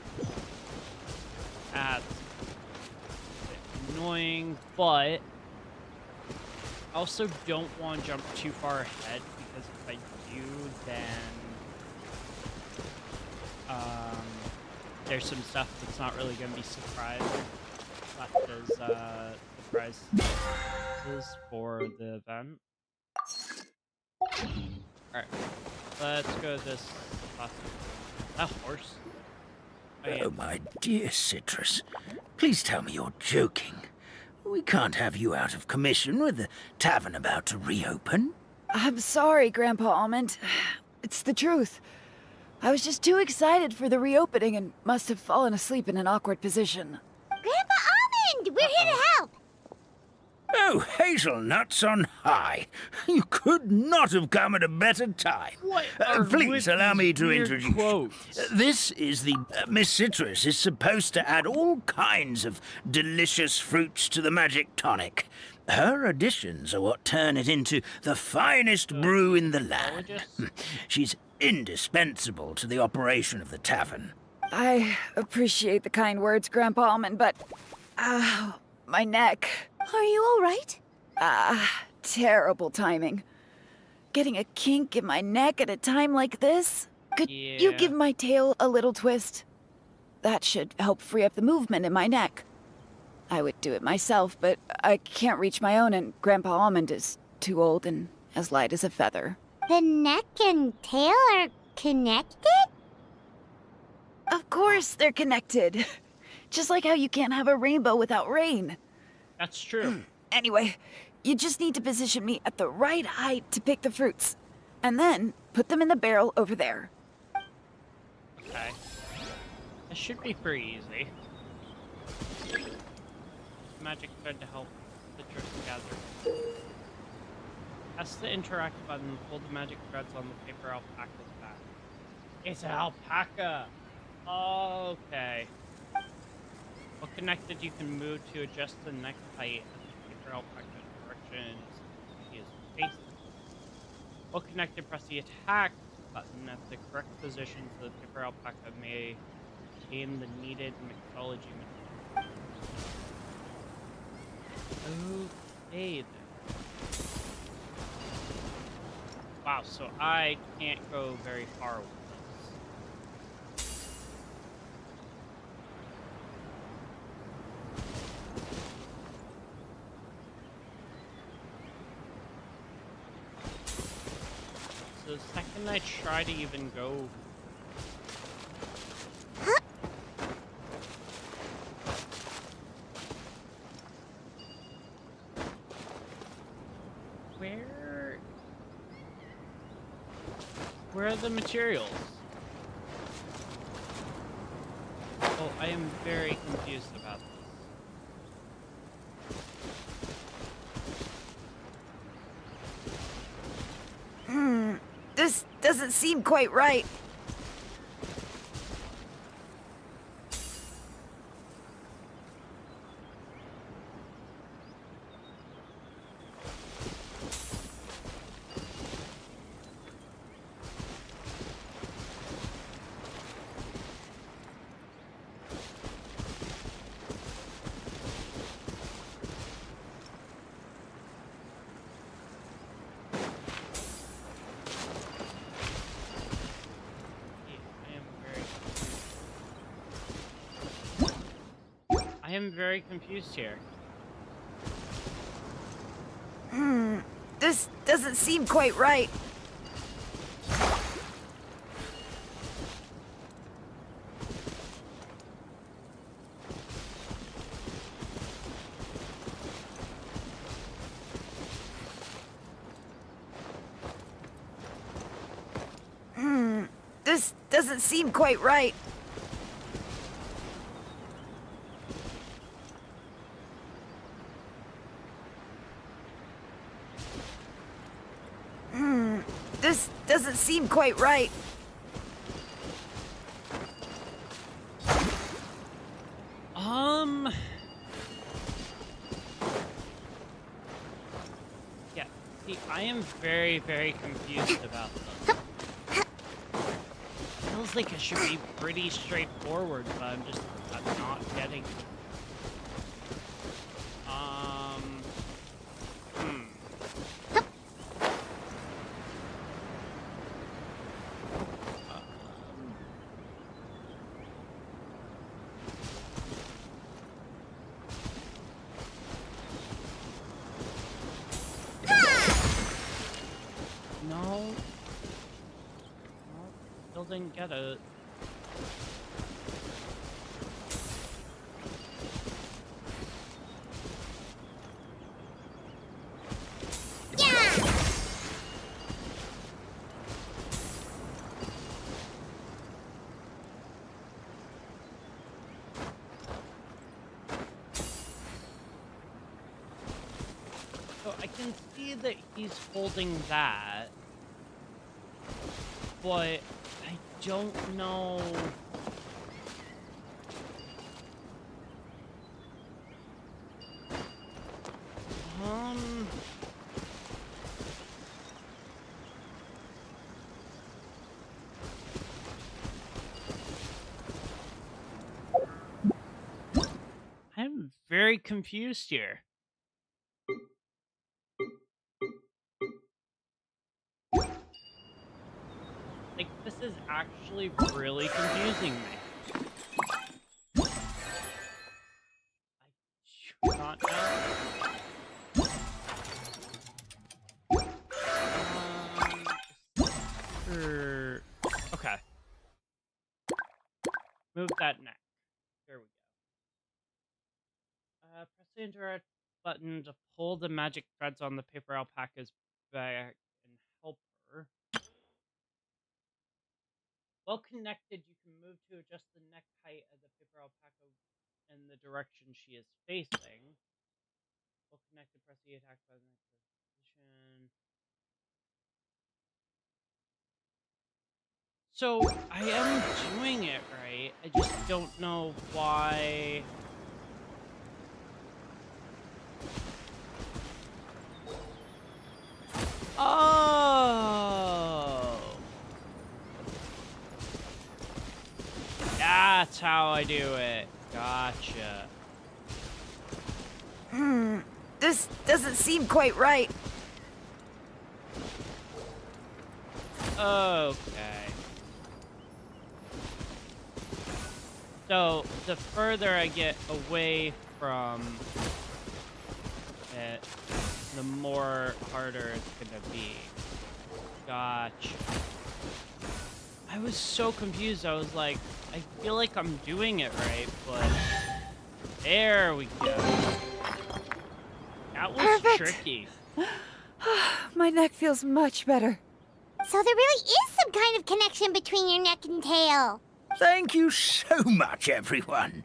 That's a bit annoying, but I also don't want to jump too far ahead, because if I do, then there's some stuff that's not really going to be surprising left as surprises for the event. Alright, let's go to this last one. That horse?
Oh, my dear Citrus. Please tell me you're joking. We can't have you out of commission with the tavern about to reopen.
I'm sorry, Grandpa Almond. It's the truth. I was just too excited for the reopening and must have fallen asleep in an awkward position.
Grandpa Almond! We're here to help!
Oh, hazelnuts on high. You could not have come at a better time.
What are
Please
with
allow
these
me to
weird
introduce
quotes?
This is the Miss Citrus is supposed to add all kinds of delicious fruits to the magic tonic. Her additions are what turn it into the finest brew in the land. She's indispensable to the operation of the tavern.
I appreciate the kind words, Grandpa Almond, but... my neck.
Are you all right?
Terrible timing. Getting a kink in my neck at a time like this? Could you give my tail a little twist? That should help free up the movement in my neck. I would do it myself, but I can't reach my own, and Grandpa Almond is too old and as light as a feather.
The neck and tail are connected?
Of course they're connected. Just like how you can't have a rainbow without rain.
That's true.
Anyway, you just need to position me at the right height to pick the fruits. And then put them in the barrel over there.
Okay. That should be pretty easy. Magic thread to help citrus gather. Press the interact button, pull the magic threads on the paper alpaca's back. It's an alpaca! Okay. What connected you can move to adjust the neck height as the paper alpaca direction he is facing. What connected, press the attack button at the correct position so the paper alpaca may gain the needed mixology material. Okay then. Wow, so I can't go very far with this. So the second I try to even go... Where are the materials? Oh, I am very confused about this.
This doesn't seem quite right.
I am very confused here.
This doesn't seem quite right. This doesn't seem quite right. This doesn't seem quite right.
Yeah, see, I am very, very confused about this. Feels like it should be pretty straightforward, but I'm not getting it. No. Still didn't get it. So I can see that he's holding that, but I don't know. I'm very confused here. Like, this is actually really confusing me. I do not know. Okay. Move that neck. There we go. Press the interact button to pull the magic threads on the paper alpaca's back and help her. Well connected, you can move to adjust the neck height of the paper alpaca in the direction she is facing. Well connected, press the attack button in position. So, I am doing it right. I just don't know why. Oh! That's how I do it. Gotcha.
This doesn't seem quite right.
Okay. So, the further I get away from it, the more harder it's gonna be. Gotcha. I was so confused. I was like, I feel like I'm doing it right, but there we go. That was
Perfect.
tricky.
My neck feels much better.
So there really is some kind of connection between your neck and tail.
Thank you so much, everyone.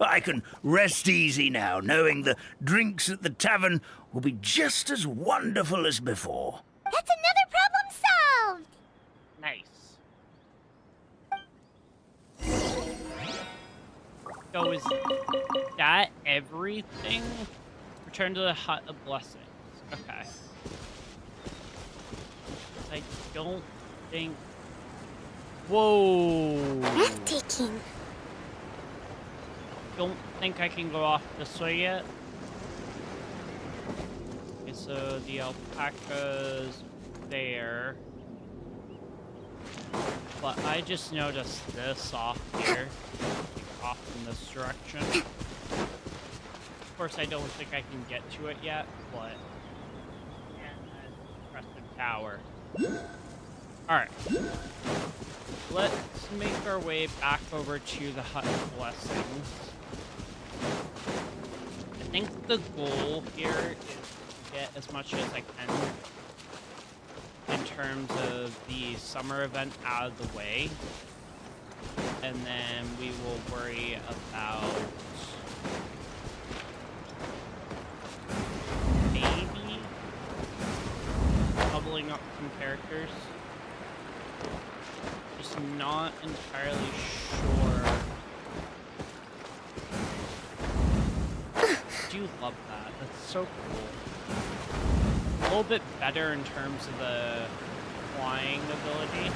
I can rest easy now, knowing the drinks at the tavern will be just as wonderful as before.
That's another problem solved!
Nice. So is that everything? Return to the Hut of Blessings. Okay. I don't think... Whoa!
Breathtaking.
Don't think I can go off this way yet. Okay, so the alpaca's there. But I just noticed this off here. Off in this direction. Of course, I don't think I can get to it yet, but... And then Crested Tower. Alright. Let's make our way back over to the Hut of Blessings. I think the goal here is to get as much as I can in terms of the summer event out of the way. And then we will worry about maybe bubbling up some characters. Just not entirely sure. I do love that. That's so cool. A little bit better in terms of the flying ability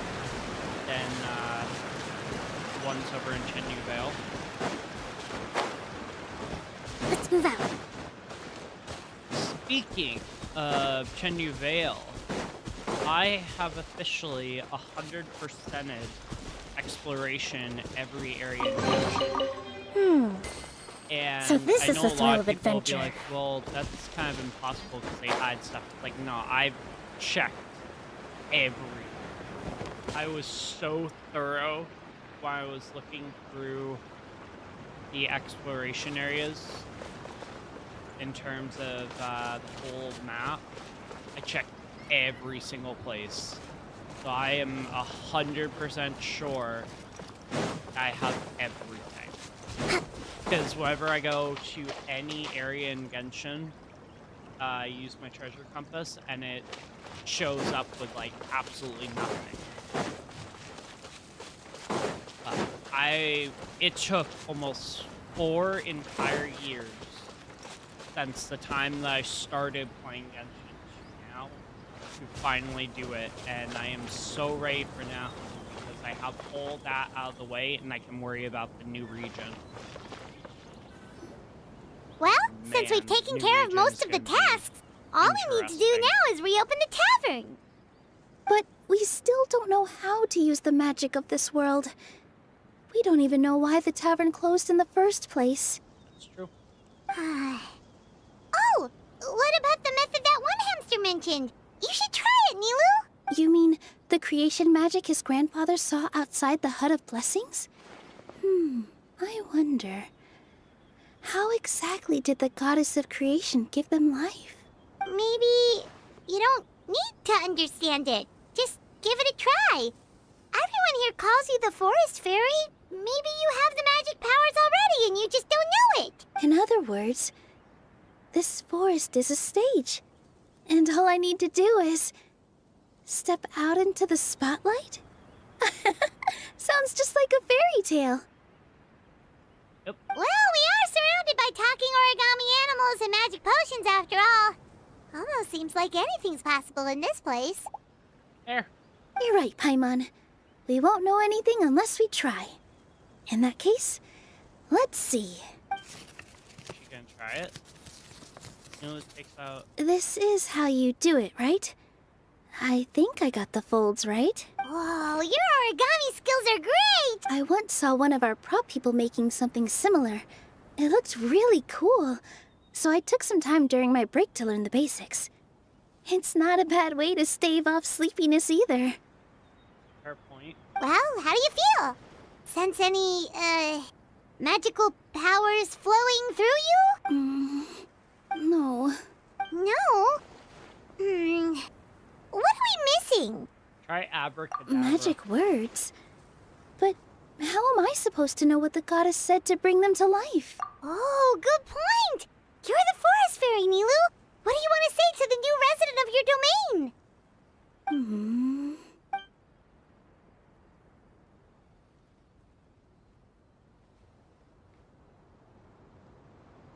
than the ones over in Chenyu Vale.
Let's move out.
Speaking of Chenyu Vale, I have officially 100%ed exploration every area in Genshin. And
So this
I
is
know
the
a lot
thrill
of
of
people will be
adventure.
like, well, that's kind of impossible because they hide stuff. Like, no, I've checked every. I was so thorough while I was looking through the exploration areas in terms of the whole map. I checked every single place. So I am 100% sure I have everything. Because whenever I go to any area in Genshin, I use my treasure compass and it shows up with like absolutely nothing. It took almost 4 entire years since the time that I started playing Genshin to now to finally do it, and I am so ready for now because I have all that out of the way and I can worry about the new region.
Well, since we've
Man,
taken
new
care of most
region's
of the
gonna be
tasks, all we need to do
interesting.
now is reopen the tavern.
But we still don't know how to use the magic of this world. We don't even know why the tavern closed in the first place.
It's true.
Oh, what about the method that one hamster mentioned? You should try it, Nilou.
You mean the creation magic his grandfather saw outside the Hut of Blessings? I wonder. How exactly did the goddess of creation give them life?
Maybe you don't need to understand it. Just give it a try. Everyone here calls you the Forest Fairy. Maybe you have the magic powers already and you just don't know it.
In other words, this forest is a stage. And all I need to do is step out into the spotlight? Sounds just like a fairy tale.
Yep.
Well, we are surrounded by talking origami animals and magic potions after all. Almost seems like anything's possible in this place.
There.
You're right, Paimon. We won't know anything unless we try. In that case, let's see.
You gonna try it? You know, it takes out.
This is how you do it, right? I think I got the folds right.
Whoa, your origami skills are great!
I once saw one of our prop people making something similar. It looked really cool, so I took some time during my break to learn the basics. It's not a bad way to stave off sleepiness either.
Fair point.
Well, how do you feel? Sense any, magical powers flowing through you?
No.
No? What are we missing?
Try abracadabra.
Magic words? But how am I supposed to know what the goddess said to bring them to life?
Oh, good point! You're the Forest Fairy, Nilou! What do you want to say to the new resident of your domain?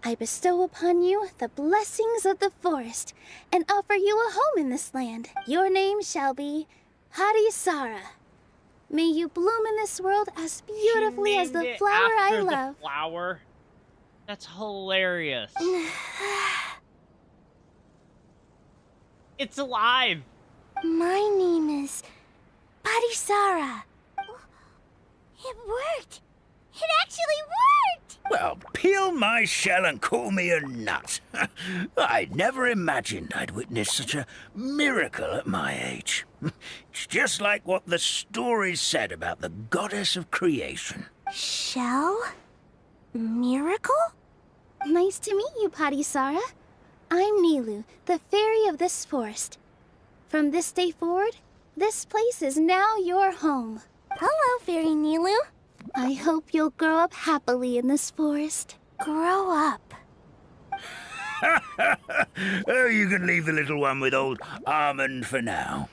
I bestow upon you the blessings of the forest and offer you a home in this land. Your name shall be Harisara. May you bloom in this world as beautifully as the flower I love.
The flower? That's hilarious. It's alive.
My name is Harisara. It worked! It actually worked!
Well, peel my shell and call me a nut. I never imagined I'd witness such a miracle at my age. It's just like what the stories said about the goddess of creation.
Shell? Miracle?
Nice to meet you, Harisara. I'm Nilou, the fairy of this forest. From this day forward, this place is now your home.
Hello, Fairy Nilou.
I hope you'll grow up happily in this forest.
Grow up.
Oh, you can leave the little one with old Almond for now.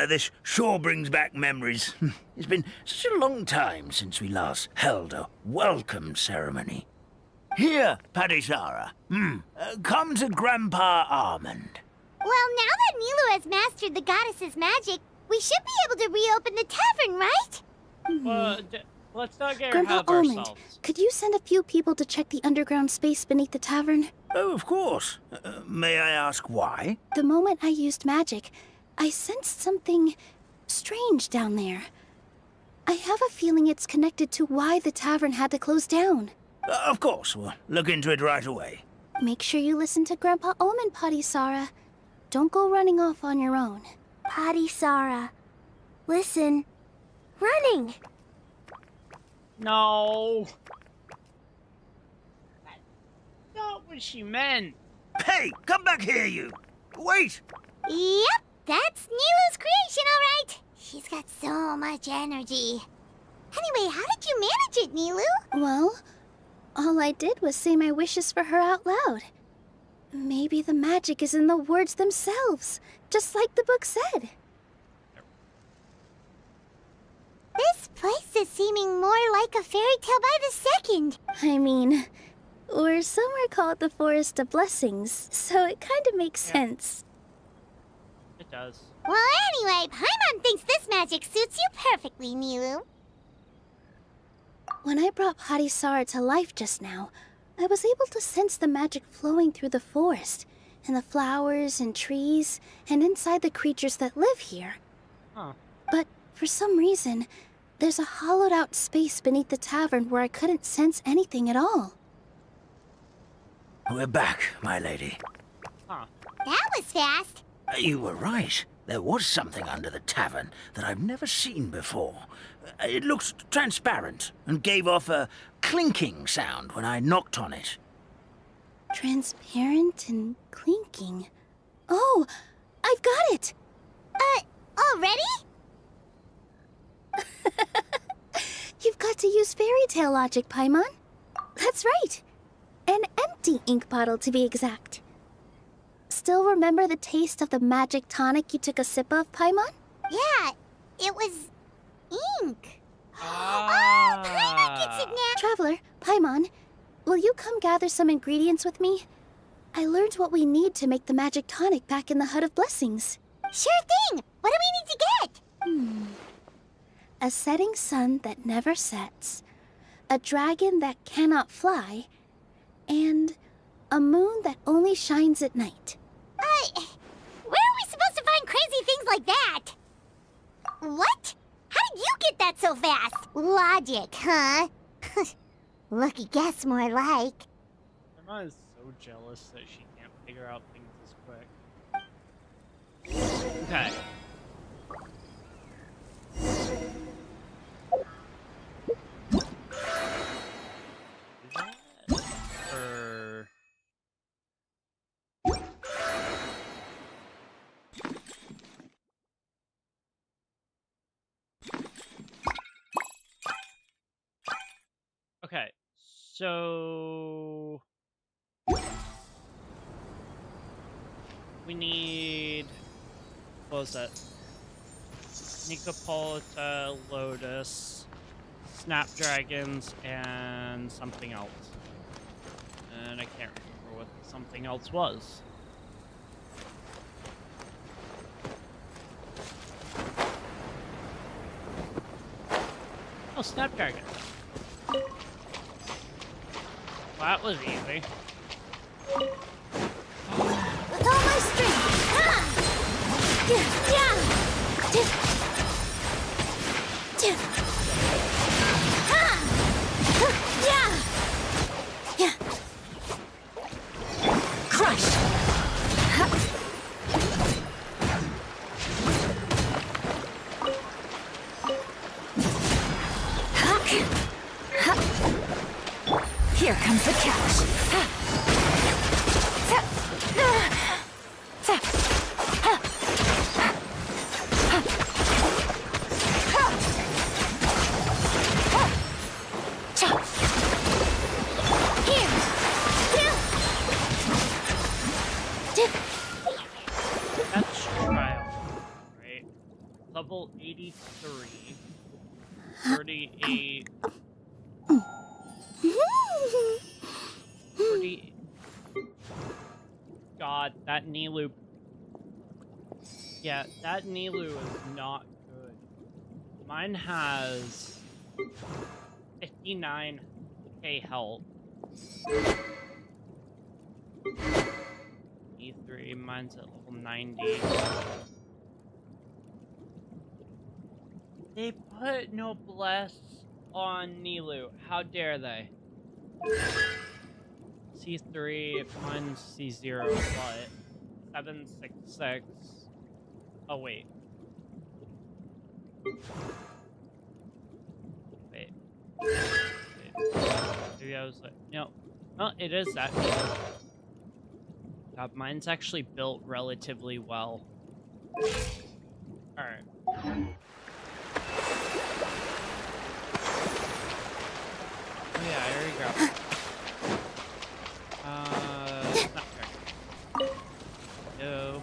This sure brings back memories. It's been such a long time since we last held a welcome ceremony. Here, Padisara. Come to Grandpa Almond.
Well, now that Nilou has mastered the goddess's magic, we should be able to reopen the tavern, right?
Well, let's not get
Grandpa
ahead of
Almond,
ourselves.
could you send a few people to check the underground space beneath the tavern?
Oh, of course. May I ask why?
The moment I used magic, I sensed something strange down there. I have a feeling it's connected to why the tavern had to close down.
Of course, we'll look into it right away.
Make sure you listen to Grandpa Almond, Padisara. Don't go running off on your own.
Padisara, listen. Running!
No. That's not what she meant.
Hey, come back here, you! Wait!
Yep, that's Nilou's creation, all right. She's got so much energy. Anyway, how did you manage it, Nilou?
Well, all I did was say my wishes for her out loud. Maybe the magic is in the words themselves, just like the book said.
This place is seeming more like a fairy tale by the second.
I mean, we're somewhere called the Forest of Blessings, so it kind of makes sense.
It does.
Well, anyway, Paimon thinks this magic suits you perfectly, Nilou.
When I brought Padisara to life just now, I was able to sense the magic flowing through the forest, and the flowers and trees, and inside the creatures that live here.
Huh.
But for some reason, there's a hollowed-out space beneath the tavern where I couldn't sense anything at all.
We're back, my lady.
Huh.
That was fast.
You were right. There was something under the tavern that I've never seen before. It looked transparent and gave off a clinking sound when I knocked on it.
Transparent and clinking. Oh, I've got it!
Already?
You've got to use fairy tale logic, Paimon. That's right. An empty ink bottle, to be exact. Still remember the taste of the magic tonic you took a sip of, Paimon?
Yeah, it was ink.
Ah.
Oh, Paimon gets it now.
Traveler, Paimon, will you come gather some ingredients with me? I learned what we need to make the magic tonic back in the Hut of Blessings.
Sure thing. What do we need to get?
A setting sun that never sets, a dragon that cannot fly, and a moon that only shines at night.
Where are we supposed to find crazy things like that? What? How did you get that so fast? Logic, huh? Lucky guess, more like.
Emma is so jealous that she can't figure out things this quick. Okay. Or... Okay, so we need, what was that? Nicopolita, Lotus, Snapdragons, and something else. And I can't remember what something else was. Oh, Snapdragon. Well, that was easy.
With all my strength! Ha!
Crush!
Here comes the catch.
That's trial, right? level 83, 38, 40. God, that Nilou. Yeah, that Nilou is not good. Mine has 59k health. E3, mine's at level 90. They put noblesse on Nilou. How dare they? C3, mine's C0, but 766. Oh, wait. Wait. Maybe I was like, no. No, it is that. God, mine's actually built relatively well. Alright. Oh yeah, I already grabbed it. Not fair. No.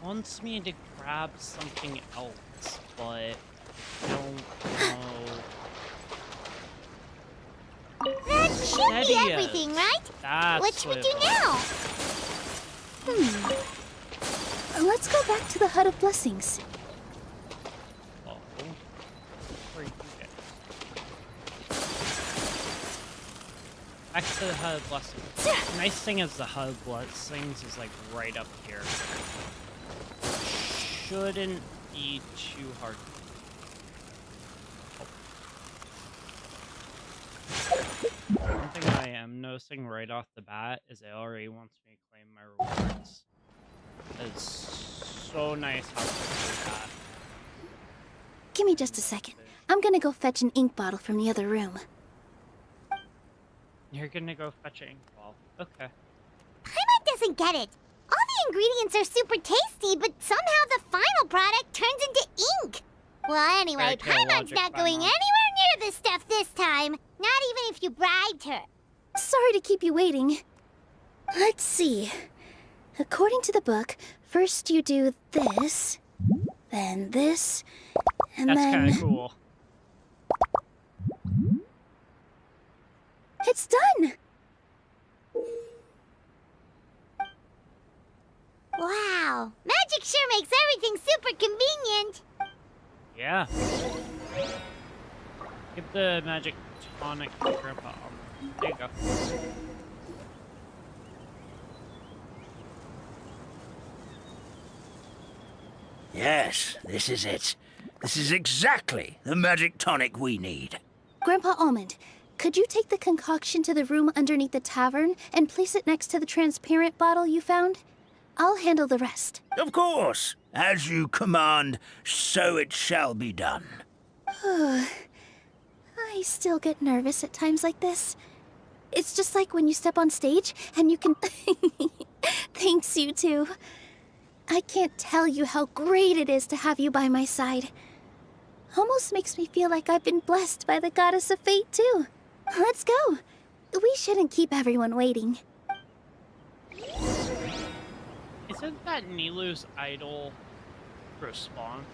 Wants me to grab something else, but I don't know.
That should be everything, right?
That's
what should we do now?
Let's go back to the Hut of Blessings.
Oh, where you get? Back to the Hut of Blessings. The nice thing is the Hut of Blessings is like right up here. Shouldn't be too hard. One thing I am noticing right off the bat is it already wants me to claim my rewards. It's so nice how quickly that.
Give me just a second. I'm gonna go fetch an ink bottle from the other room.
You're gonna go fetch an ink bottle. Okay.
Paimon doesn't get it. All the ingredients are super tasty, but somehow the final product turns into ink. Well, anyway, Paimon's not going anywhere near this stuff this time. Not even if you bribed her.
Sorry to keep you waiting. Let's see. According to the book, first you do this, then this, and
That's
then...
kind of cool.
It's done!
Wow, magic sure makes everything super convenient.
Yeah. Give the magic tonic to Grandpa. There you go.
Yes, this is it. This is exactly the magic tonic we need.
Grandpa Almond, could you take the concoction to the room underneath the tavern and place it next to the transparent bottle you found? I'll handle the rest.
Of course. As you command, so it shall be done.
I still get nervous at times like this. It's just like when you step on stage and you can... Thanks, you two. I can't tell you how great it is to have you by my side. Almost makes me feel like I've been blessed by the goddess of fate, too. Let's go. We shouldn't keep everyone waiting.
Isn't that Nilou's idol response?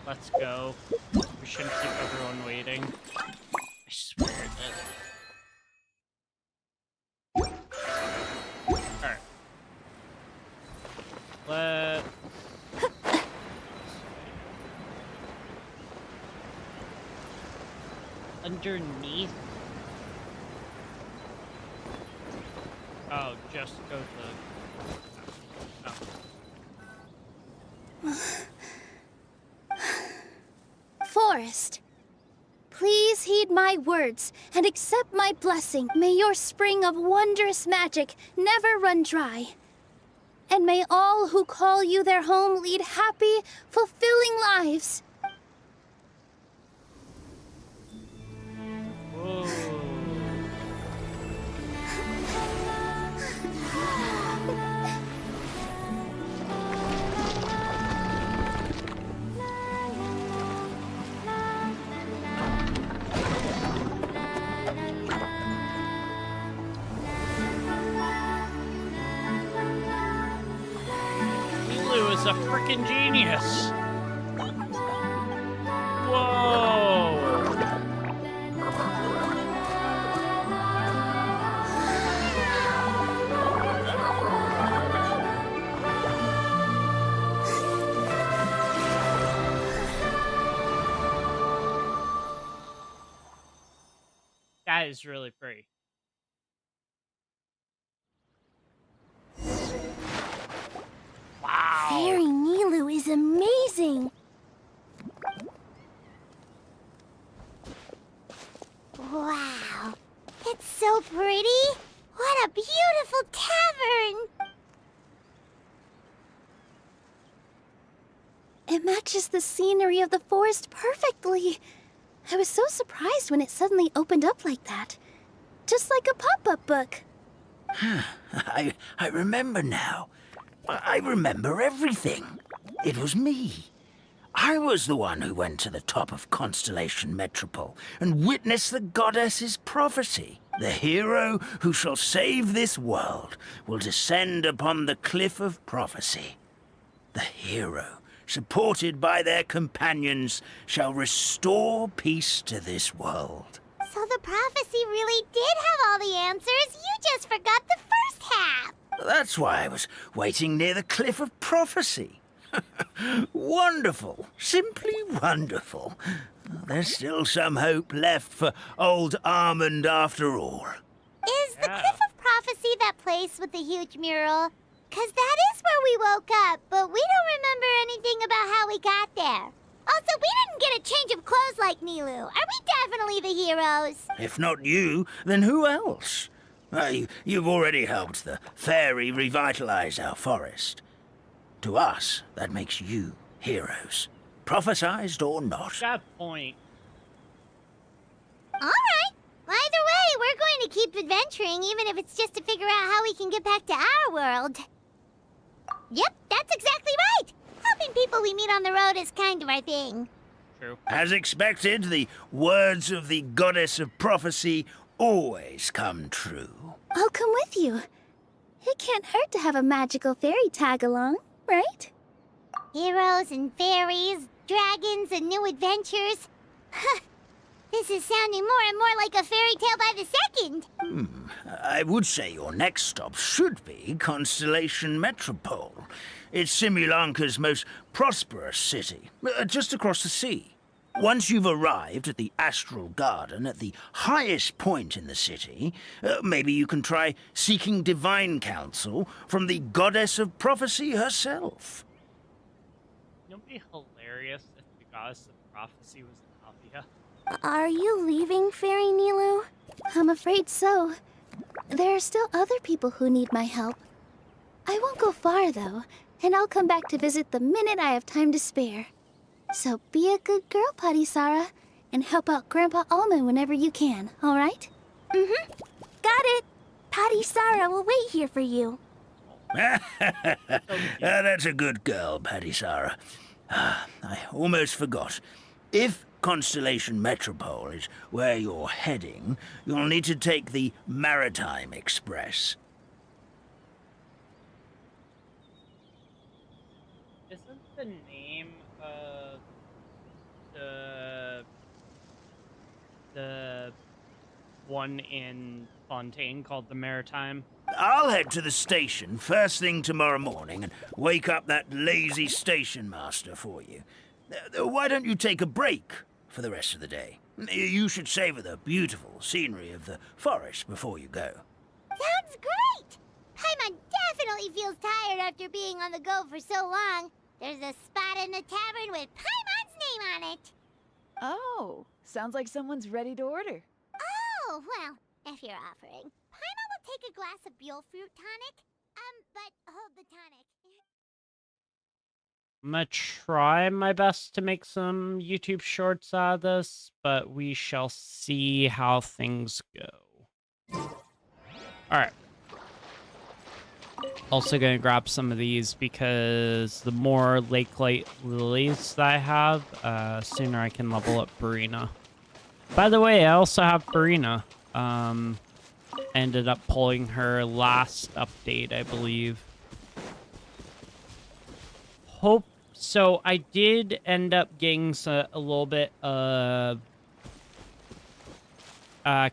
Let's go. We shouldn't keep everyone waiting. I swear it is. Alright. Let's... Underneath? Oh, just go to...
Forest, please heed my words and accept my blessing. May your spring of wondrous magic never run dry. And may all who call you their home lead happy, fulfilling lives.
Whoa. a freaking genius. Whoa. That is really pretty. Wow.
Fairy Nilou is amazing. Wow. It's so pretty. What a beautiful tavern.
It matches the scenery of the forest perfectly. I was so surprised when it suddenly opened up like that. Just like a pop-up book.
I remember now. I remember everything. It was me. I was the one who went to the top of Constellation Metropole and witnessed the goddess's prophecy. The hero who shall save this world will descend upon the cliff of prophecy. The hero, supported by their companions, shall restore peace to this world.
So the prophecy really did have all the answers. You just forgot the first half.
That's why I was waiting near the cliff of prophecy. Wonderful. Simply wonderful. There's still some hope left for old Armand after all.
Is the Cliff of Prophecy that place with the huge mural? 'Cause that is where we woke up, but we don't remember anything about how we got there. Also, we didn't get a change of clothes like Nilou. Are we definitely the heroes?
If not you, then who else? You've already helped the fairy revitalize our forest. To us, that makes you heroes. Prophesized or not.
Got a point.
All right. Either way, we're going to keep adventuring, even if it's just to figure out how we can get back to our world. Yep, that's exactly right. Helping people we meet on the road is kind of our thing.
True.
As expected, the words of the goddess of prophecy always come true.
I'll come with you. It can't hurt to have a magical fairy tag along, right?
Heroes and fairies, dragons and new adventures. This is sounding more and more like a fairy tale by the second.
I would say your next stop should be Constellation Metropole. It's Simulanka's most prosperous city, just across the sea. Once you've arrived at the Astral Garden at the highest point in the city, maybe you can try seeking divine counsel from the goddess of prophecy herself.
You know, it'd be hilarious if the goddess of prophecy was Navia.
Are you leaving, Fairy Nilou?
I'm afraid so. There are still other people who need my help. I won't go far, though, and I'll come back to visit the minute I have time to spare. So be a good girl, Padisara, and help out Grandpa Almond whenever you can, all right?
Mm-hmm. Got it. Padisara will wait here for you.
That's a good girl, Padisara. I almost forgot. If Constellation Metropole is where you're heading, you'll need to take the Maritime Express.
Isn't the name of the one in Fontaine called the Maritime?
I'll head to the station first thing tomorrow morning and wake up that lazy station master for you. Why don't you take a break for the rest of the day? You should savor the beautiful scenery of the forest before you go.
Sounds great! Paimon definitely feels tired after being on the go for so long. There's a spot in the tavern with Paimon's name on it.
Oh, sounds like someone's ready to order.
Oh, well, if you're offering. Paimon will take a glass of Buell fruit tonic. But hold the tonic.
I'm gonna try my best to make some YouTube shorts out of this, but we shall see how things go. Alright. Also gonna grab some of these because the more Lake Light Lilies that I have, sooner I can level up Farina. By the way, I also have Farina. Ended up pulling her last update, I believe. hope so. I did end up getting a little bit of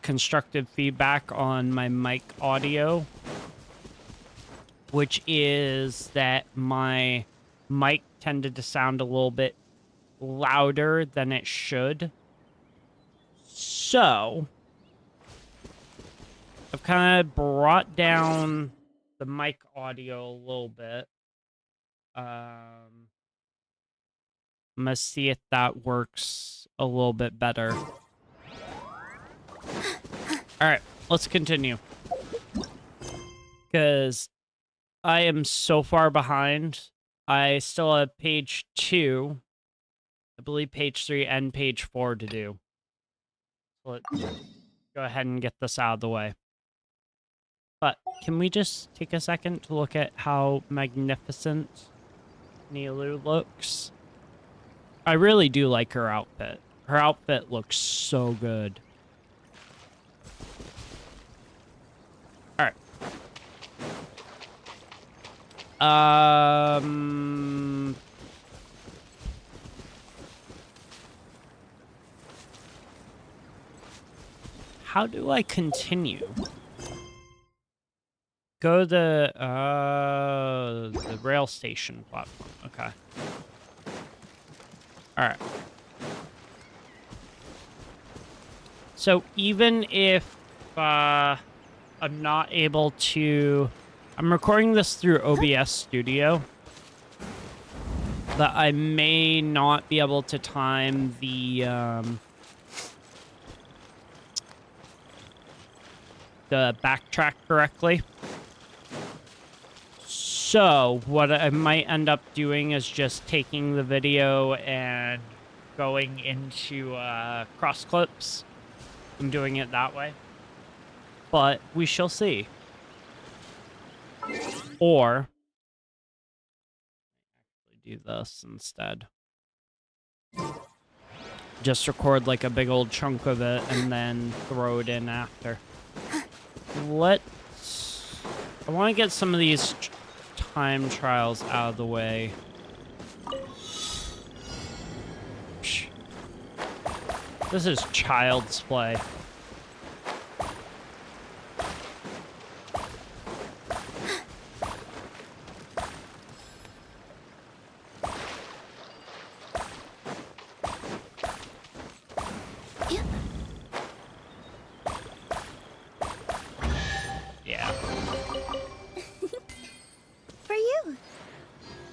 constructive feedback on my mic audio, which is that my mic tended to sound a little bit louder than it should. So I've kind of brought down the mic audio a little bit. I'm gonna see if that works a little bit better. All right, let's continue. Because I am so far behind. I still have page 2, I believe page 3 and page 4 to do. So let's go ahead and get this out of the way. But can we just take a second to look at how magnificent Nilou looks? I really do like her outfit. Her outfit looks so good. All right. How do I continue? Go to the rail station platform. Okay. All right. So even if I'm not able to, I'm recording this through OBS Studio, that I may not be able to time the backtrack correctly. So what I might end up doing is just taking the video and going into cross clips and doing it that way. But we shall see. Or actually do this instead. Just record like a big old chunk of it and then throw it in after. I want to get some of these time trials out of the way. Psh. This is child's play.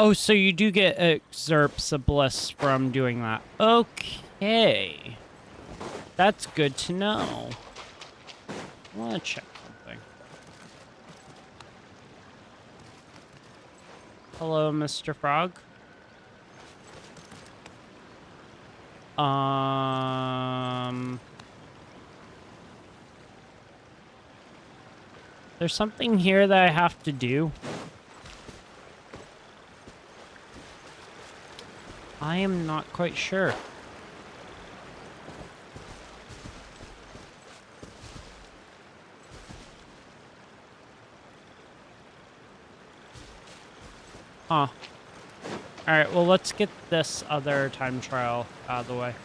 Oh, so you do get excerpts of bliss from doing that. Okay. That's good to know. I want to check something. Hello, Mr. Frog. There's something here that I have to do. I am not quite sure. Huh. Alright, well, let's get this other time trial out of the way.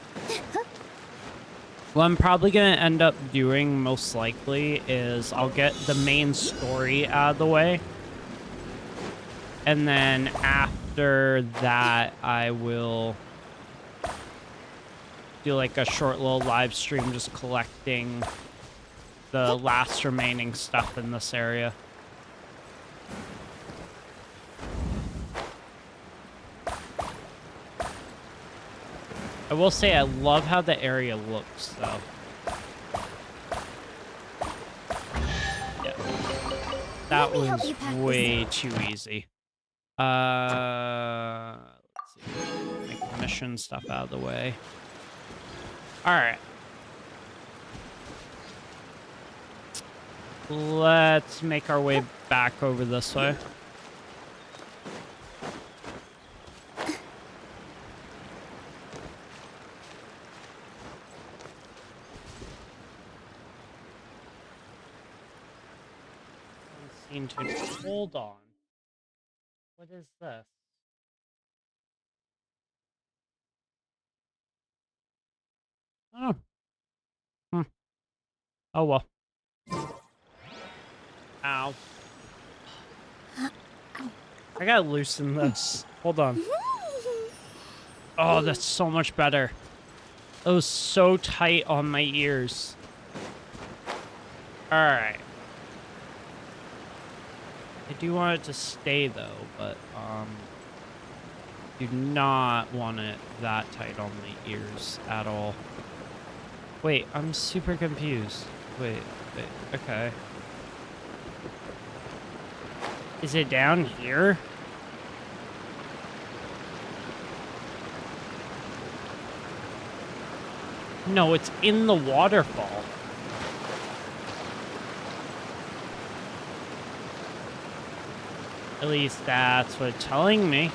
What I'm probably going to end up doing, most likely, is I'll get the main story out of the way. And then after that, I will do like a short little live stream just collecting the last remaining stuff in this area. I will say I love how the area looks, though. Yeah. That was way too easy. Let's see. Make the mission stuff out of the way. Alright. Let's make our way back over this way. Hold on. What is this? Oh. Hmm. Oh well. Ow. I gotta loosen this. Hold on. Oh, that's so much better. It was so tight on my ears. Alright. I do want it to stay though, but do not want it that tight on my ears at all. Wait, I'm super confused. Wait, okay. Is it down here? No, it's in the waterfall. At least that's what it's telling me.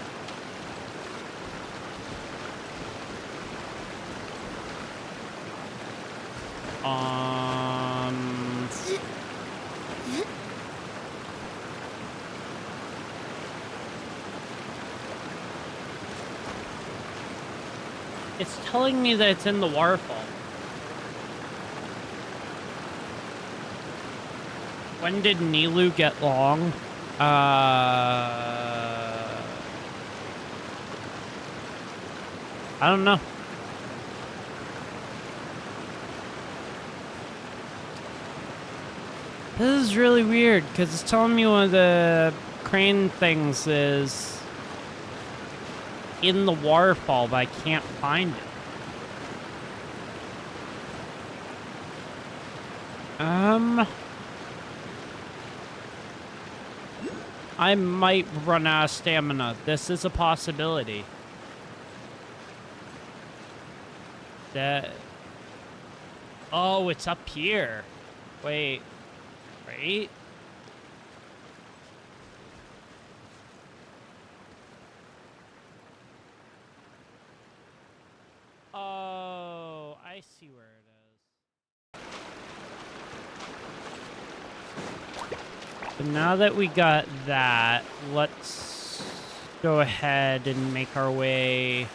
It's telling me that it's in the waterfall. When did Nilou get long? I don't know. This is really weird because it's telling me one of the crane things is in the waterfall, but I can't find it. I might run out of stamina. This is a possibility. Oh, it's up here. Wait. Right? Oh, I see where it is. So now that we got that, let's go ahead and make our way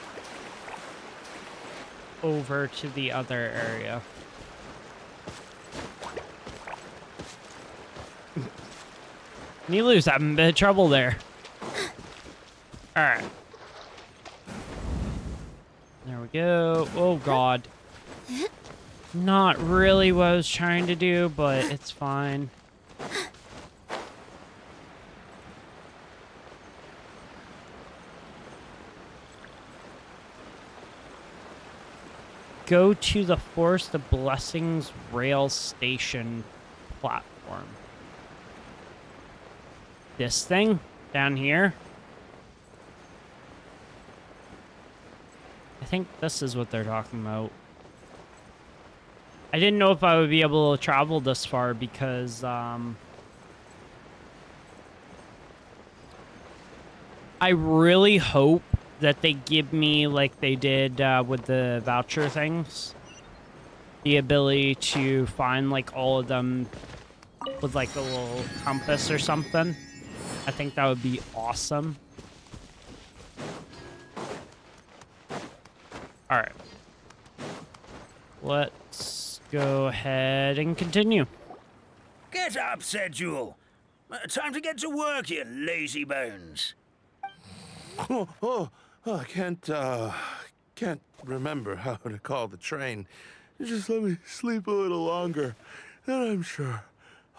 over to the other area. Nilou's having a bit of trouble there. Alright. There we go. Oh, God. Not really what I was trying to do, but it's fine. Go to the Forest of Blessings rail station platform. This thing down here. I think this is what they're talking about. I didn't know if I would be able to travel this far because I really hope that they give me, like they did with the voucher things, the ability to find like all of them with like a little compass or something. I think that would be awesome. All right. Let's go ahead and continue.
Get up, said Jewel. Time to get to work, you lazy bones.
I can't remember how to call the train. Just let me sleep a little longer, and I'm sure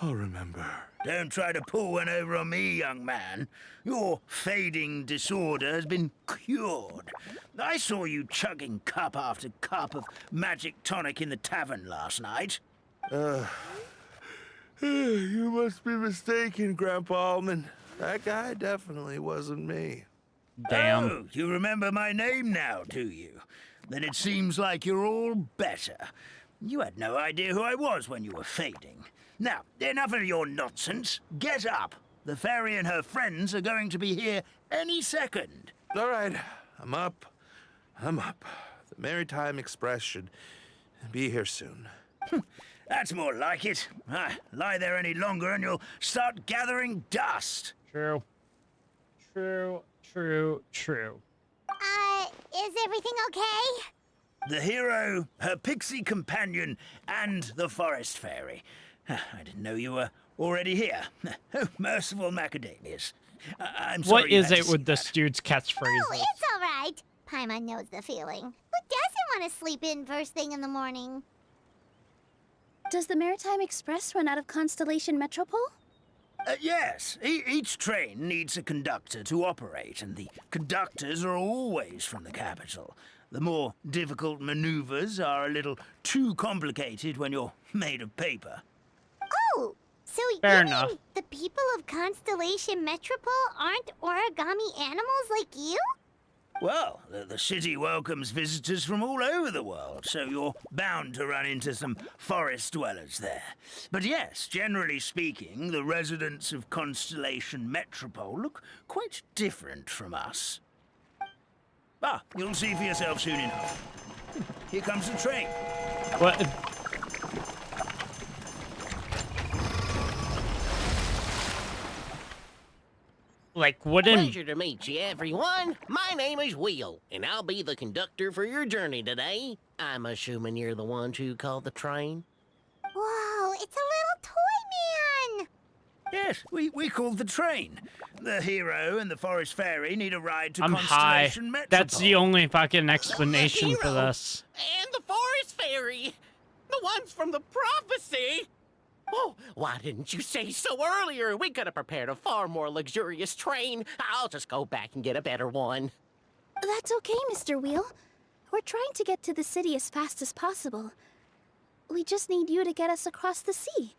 I'll remember.
Don't try to pull one over on me, young man. Your fading disorder has been cured. I saw you chugging cup after cup of magic tonic in the tavern last night.
You must be mistaken, Grandpa Almond. That guy definitely wasn't me.
Damn.
Oh, you remember my name now, do you? Then it seems like you're all better. You had no idea who I was when you were fading. Now, enough of your nonsense. Get up. The fairy and her friends are going to be here any second.
All right, I'm up. The Maritime Express should be here soon.
That's more like it. Lie there any longer and you'll start gathering dust.
True. True.
Is everything okay?
The hero, her pixie companion, and the forest fairy. I didn't know you were already here. Oh, merciful macadamias. I'm sorry.
What
you
is
had to
it
see
with this
that.
dude's catchphrases?
Oh, it's all right. Paimon knows the feeling. Who doesn't want to sleep in first thing in the morning?
Does the Maritime Express run out of Constellation Metropole?
Yes, each train needs a conductor to operate, and the conductors are always from the capital. The more difficult maneuvers are a little too complicated when you're made of paper.
Oh, so
Fair
you
enough.
mean the people of Constellation Metropole aren't origami animals like you?
Well, the city welcomes visitors from all over the world, so you're bound to run into some forest dwellers there. But yes, generally speaking, the residents of Constellation Metropole look quite different from us. Ah, you'll see for yourself soon enough. Here comes the train.
What? Like, wouldn't...
Pleasure to meet you, everyone. My name is Will, and I'll be the conductor for your journey today. I'm assuming you're the ones who called the train.
Whoa, it's a little toy man!
Yes, we called the train. The hero and the forest fairy need a ride to
I'm high.
Constellation Metropole.
That's the only fucking explanation for
hero.
this.
And the forest fairy! The ones from the prophecy! Oh, why didn't you say so earlier? We could have prepared a far more luxurious train. I'll just go back and get a better one.
That's okay, Mr. Wheel. We're trying to get to the city as fast as possible. We just need you to get us across the sea.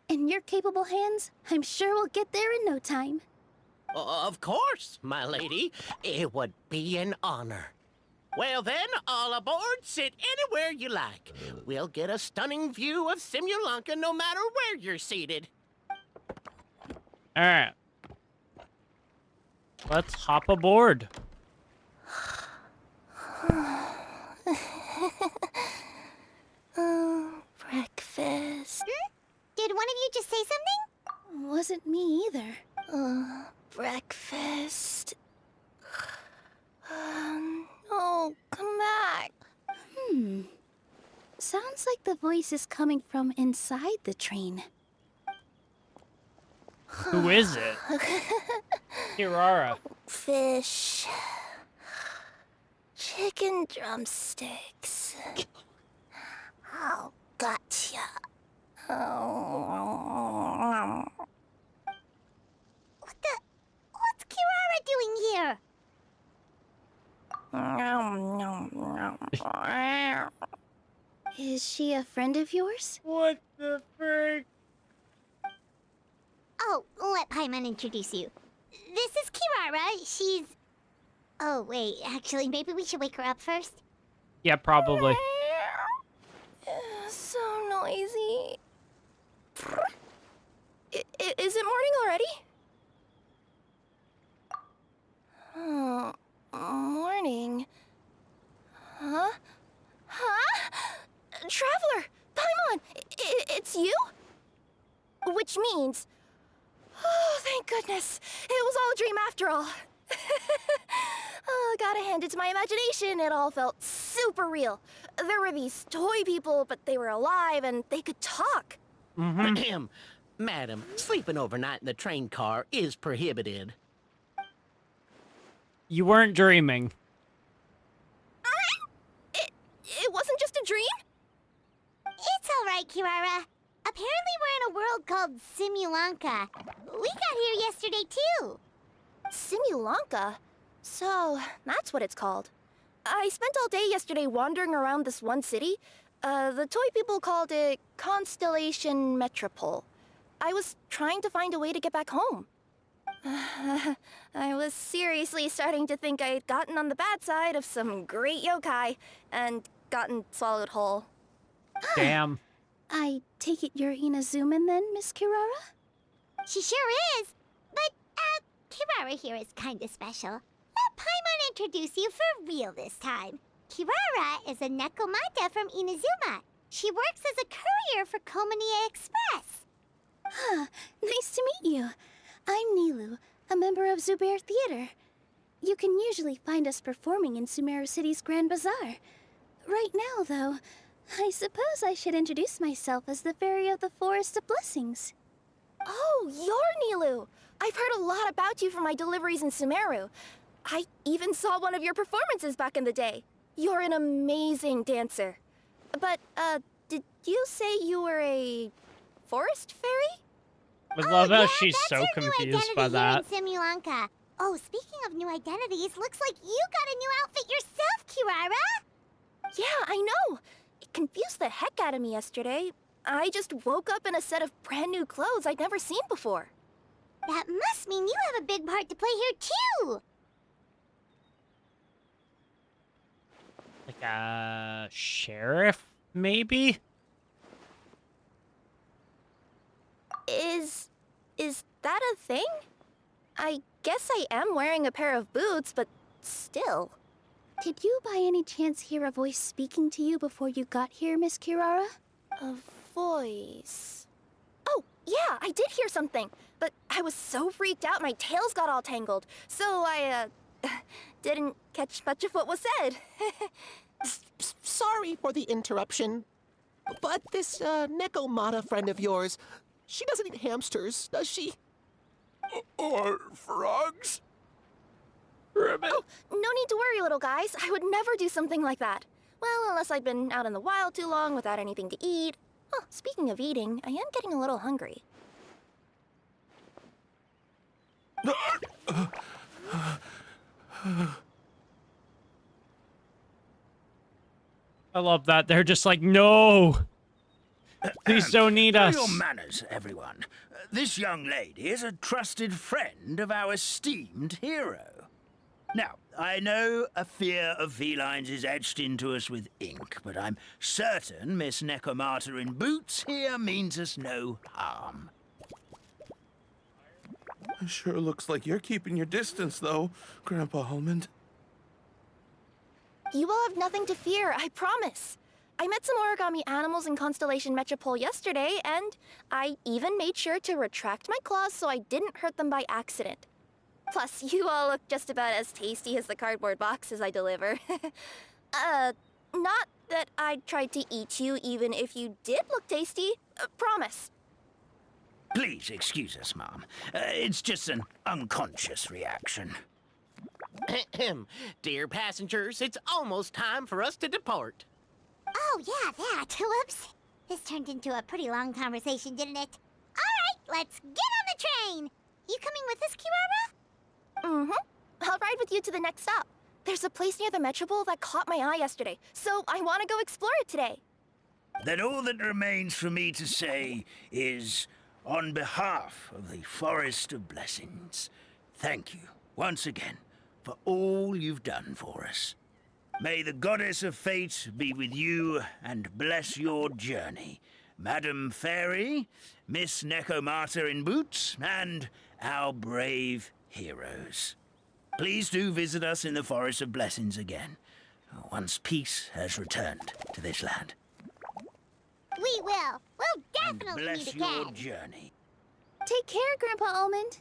In your capable hands, I'm sure we'll get there in no time.
Of course, my lady. It would be an honor. Well then, all aboard, sit anywhere you like. We'll get a stunning view of Simulanka no matter where you're seated.
Alright. Let's hop aboard.
Breakfast.
Did one of you just say something?
Wasn't me either. Breakfast. No, come back. Sounds like the voice is coming from inside the train.
Who is it? Kirara.
Fish. Chicken drumsticks. Oh, gotcha.
What's Kirara doing here?
Is she a friend of yours?
What the frick?
Oh, let Paimon introduce you. This is Kirara. She's... Oh, wait. Actually, maybe we should wake her up first.
Yeah, probably.
So noisy. Is it morning already? Oh, morning. Huh? Traveler! Paimon! It's you? Which means... Oh, thank goodness. It was all a dream after all. Oh, gotta hand it to my imagination. It all felt super real. There were these toy people, but they were alive and they could talk.
Madam, sleeping overnight in the train car is prohibited.
You weren't dreaming.
It wasn't just a dream? It's all right, Kirara. Apparently we're in a world called Simulanka. We got here yesterday, too.
Simulanka? So, that's what it's called. I spent all day yesterday wandering around this one city. The toy people called it Constellation Metropole. I was trying to find a way to get back home. I was seriously starting to think I had gotten on the bad side of some great yokai and gotten swallowed whole.
Damn.
I take it you're Inazuman then, Miss Kirara?
She sure is. But, Kirara here is kinda special. Let Paimon introduce you for real this time. Kirara is a Nekomata from Inazuma. She works as a courier for Komania Express.
Nice to meet you. I'm Nilou, a member of Zubair Theater. You can usually find us performing in Sumeru City's Grand Bazaar. Right now, though, I suppose I should introduce myself as the Fairy of the Forest of Blessings.
Oh, you're Nilou! I've heard a lot about you from my deliveries in Sumeru. I even saw one of your performances back in the day. You're an amazing dancer. But, did you say you were a forest fairy?
I love how
yeah,
she's
that's
so
her new
confused
identity
by that.
here in Simulanka. Oh, speaking of new identities, looks like you got a new outfit yourself, Kirara.
Yeah, I know. It confused the heck out of me yesterday. I just woke up in a set of brand new clothes I'd never seen before.
That must mean you have a big part to play here, too.
Like a sheriff, maybe?
Is that a thing? I guess I am wearing a pair of boots, but still.
Did you by any chance hear a voice speaking to you before you got here, Miss Kirara?
A voice... Oh, yeah, I did hear something, but I was so freaked out my tails got all tangled, so I, didn't catch much of what was said.
Sorry for the interruption, but this Nekomata friend of yours, she doesn't eat hamsters, does she?
Or frogs?
Oh, no need to worry, little guys. I would never do something like that. Well, unless I'd been out in the wild too long without anything to eat. Oh, speaking of eating, I am getting a little hungry.
I love that. They're just like, no! Please don't need us.
Your manners, everyone. This young lady is a trusted friend of our esteemed hero. Now, I know a fear of felines is etched into us with ink, but I'm certain Miss Nekomata in boots here means us no harm.
Sure looks like you're keeping your distance, though, Grandpa Almond.
You will have nothing to fear, I promise. I met some origami animals in Constellation Metropole yesterday, and I even made sure to retract my claws so I didn't hurt them by accident. Plus, you all look just about as tasty as the cardboard boxes I deliver. Not that I'd try to eat you even if you did look tasty. Promise.
Please excuse us, Mom. It's just an unconscious reaction.
Dear passengers, it's almost time for us to depart.
Oh, yeah, that. Whoops. This turned into a pretty long conversation, didn't it? All right, let's get on the train. You coming with us, Kirara?
Mm-hmm. I'll ride with you to the next stop. There's a place near the Metropole that caught my eye yesterday, so I want to go explore it today.
Then all that remains for me to say is, on behalf of the Forest of Blessings, thank you once again for all you've done for us. May the Goddess of Fate be with you and bless your journey, Madam Fairy, Miss Nekomata in boots, and our brave heroes. Please do visit us in the Forest of Blessings again, once peace has returned to this land.
We will. We'll definitely
Bless
meet
your
again.
journey.
Take care, Grandpa Almond.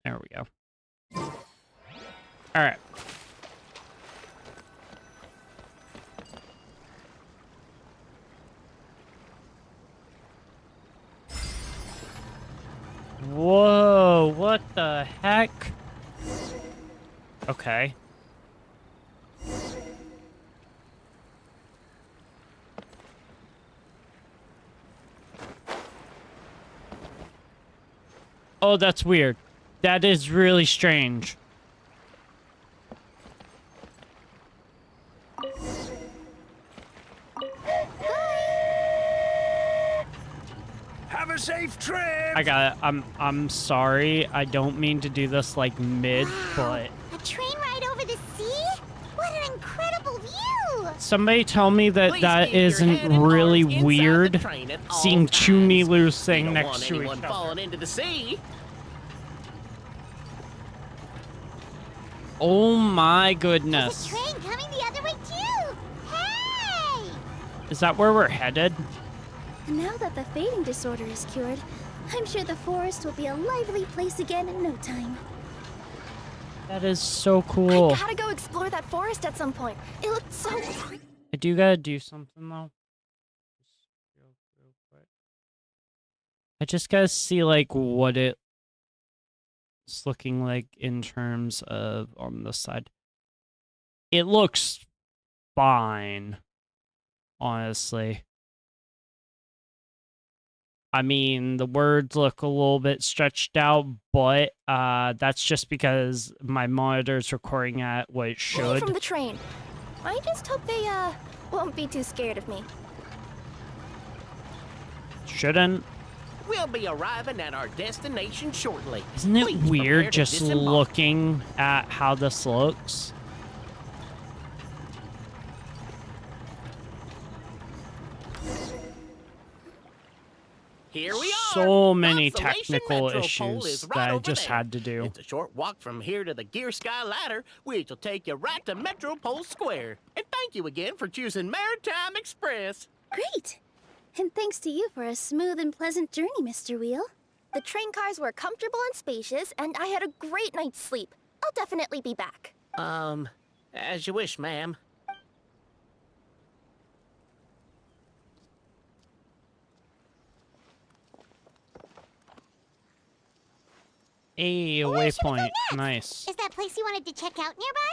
There we go. All right. Whoa, what the heck? Okay. Oh, that's weird. That is really strange.
Have a safe trip!
I got it. I'm sorry. I don't mean to do this like mid, but
A train ride over the sea? What an incredible view!
somebody tell me that
Please
that
keep your
isn't
head and
really
arms inside the
weird.
train at all
Seeing two
times.
Nilou
You
sing
don't
next
want
to each
anyone
other.
falling into the sea.
Oh my
There's
goodness.
a train coming the other way too! Hey!
Is that where we're headed?
Now that the fading disorder is cured, I'm sure the forest will be a lively place again in no time.
That is so cool.
I gotta go explore that forest at some point. It looked so pretty.
I do gotta do something though. Just real quick. I just gotta see like what it's looking like in terms of on this side. It looks fine, honestly. I mean, the words look a little bit stretched out, but that's just because my monitor's recording at what it
Hey,
should.
from the train. I just hope they won't be too scared of me.
Shouldn't.
We'll be arriving at our destination shortly.
Isn't it
Please prepare
weird
to
just
disembark.
looking at how this looks?
Here we are.
So many
Constellation
technical
Metropole is
issues
right
that I
over
just
there.
had to do.
It's a short walk from here to the Gear Sky Ladder, which will take you right to Metropole Square. And thank you again for choosing Maritime Express.
Great! And thanks to you for a smooth and pleasant journey, Mr. Wheel.
The train cars were comfortable and spacious, and I had a great night's sleep. I'll definitely be back.
As you wish, ma'am.
A
Where should we go
waypoint.
next?
Nice.
Is that place you wanted to check out nearby?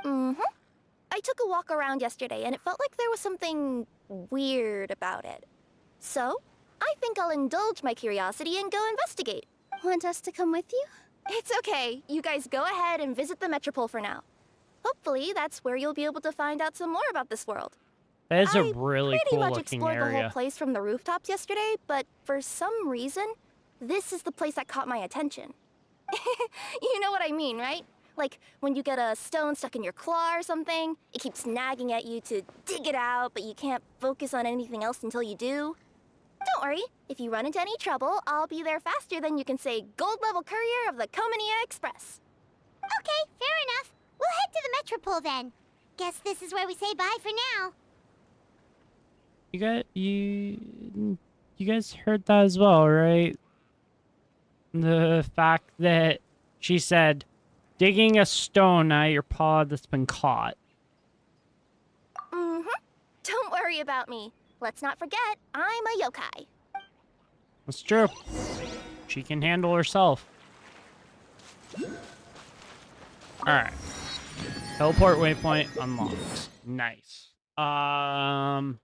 Mm-hmm. I took a walk around yesterday, and it felt like there was something weird about it. So, I think I'll indulge my curiosity and go investigate.
Want us to come with you?
It's okay. You guys go ahead and visit the Metropole for now. Hopefully, that's where you'll be able to find out some more about this world.
That is a
I
really
pretty
cool
much
looking
explored the whole
area.
place from the rooftops yesterday, but for some reason, this is the place that caught my attention. You know what I mean, right? Like when you get a stone stuck in your claw or something, it keeps nagging at you to dig it out, but you can't focus on anything else until you do. Don't worry, if you run into any trouble, I'll be there faster than you can say gold level courier of the Comania Express.
Okay, fair enough. We'll head to the Metropole then. Guess this is where we say bye for now.
You guys heard that as well, right? The fact that she said digging a stone out of your paw that's been caught.
Mm-hmm. Don't worry about me. Let's not forget, I'm a yokai.
That's true. She can handle herself. Alright. Teleport waypoint unlocked. Nice. Oh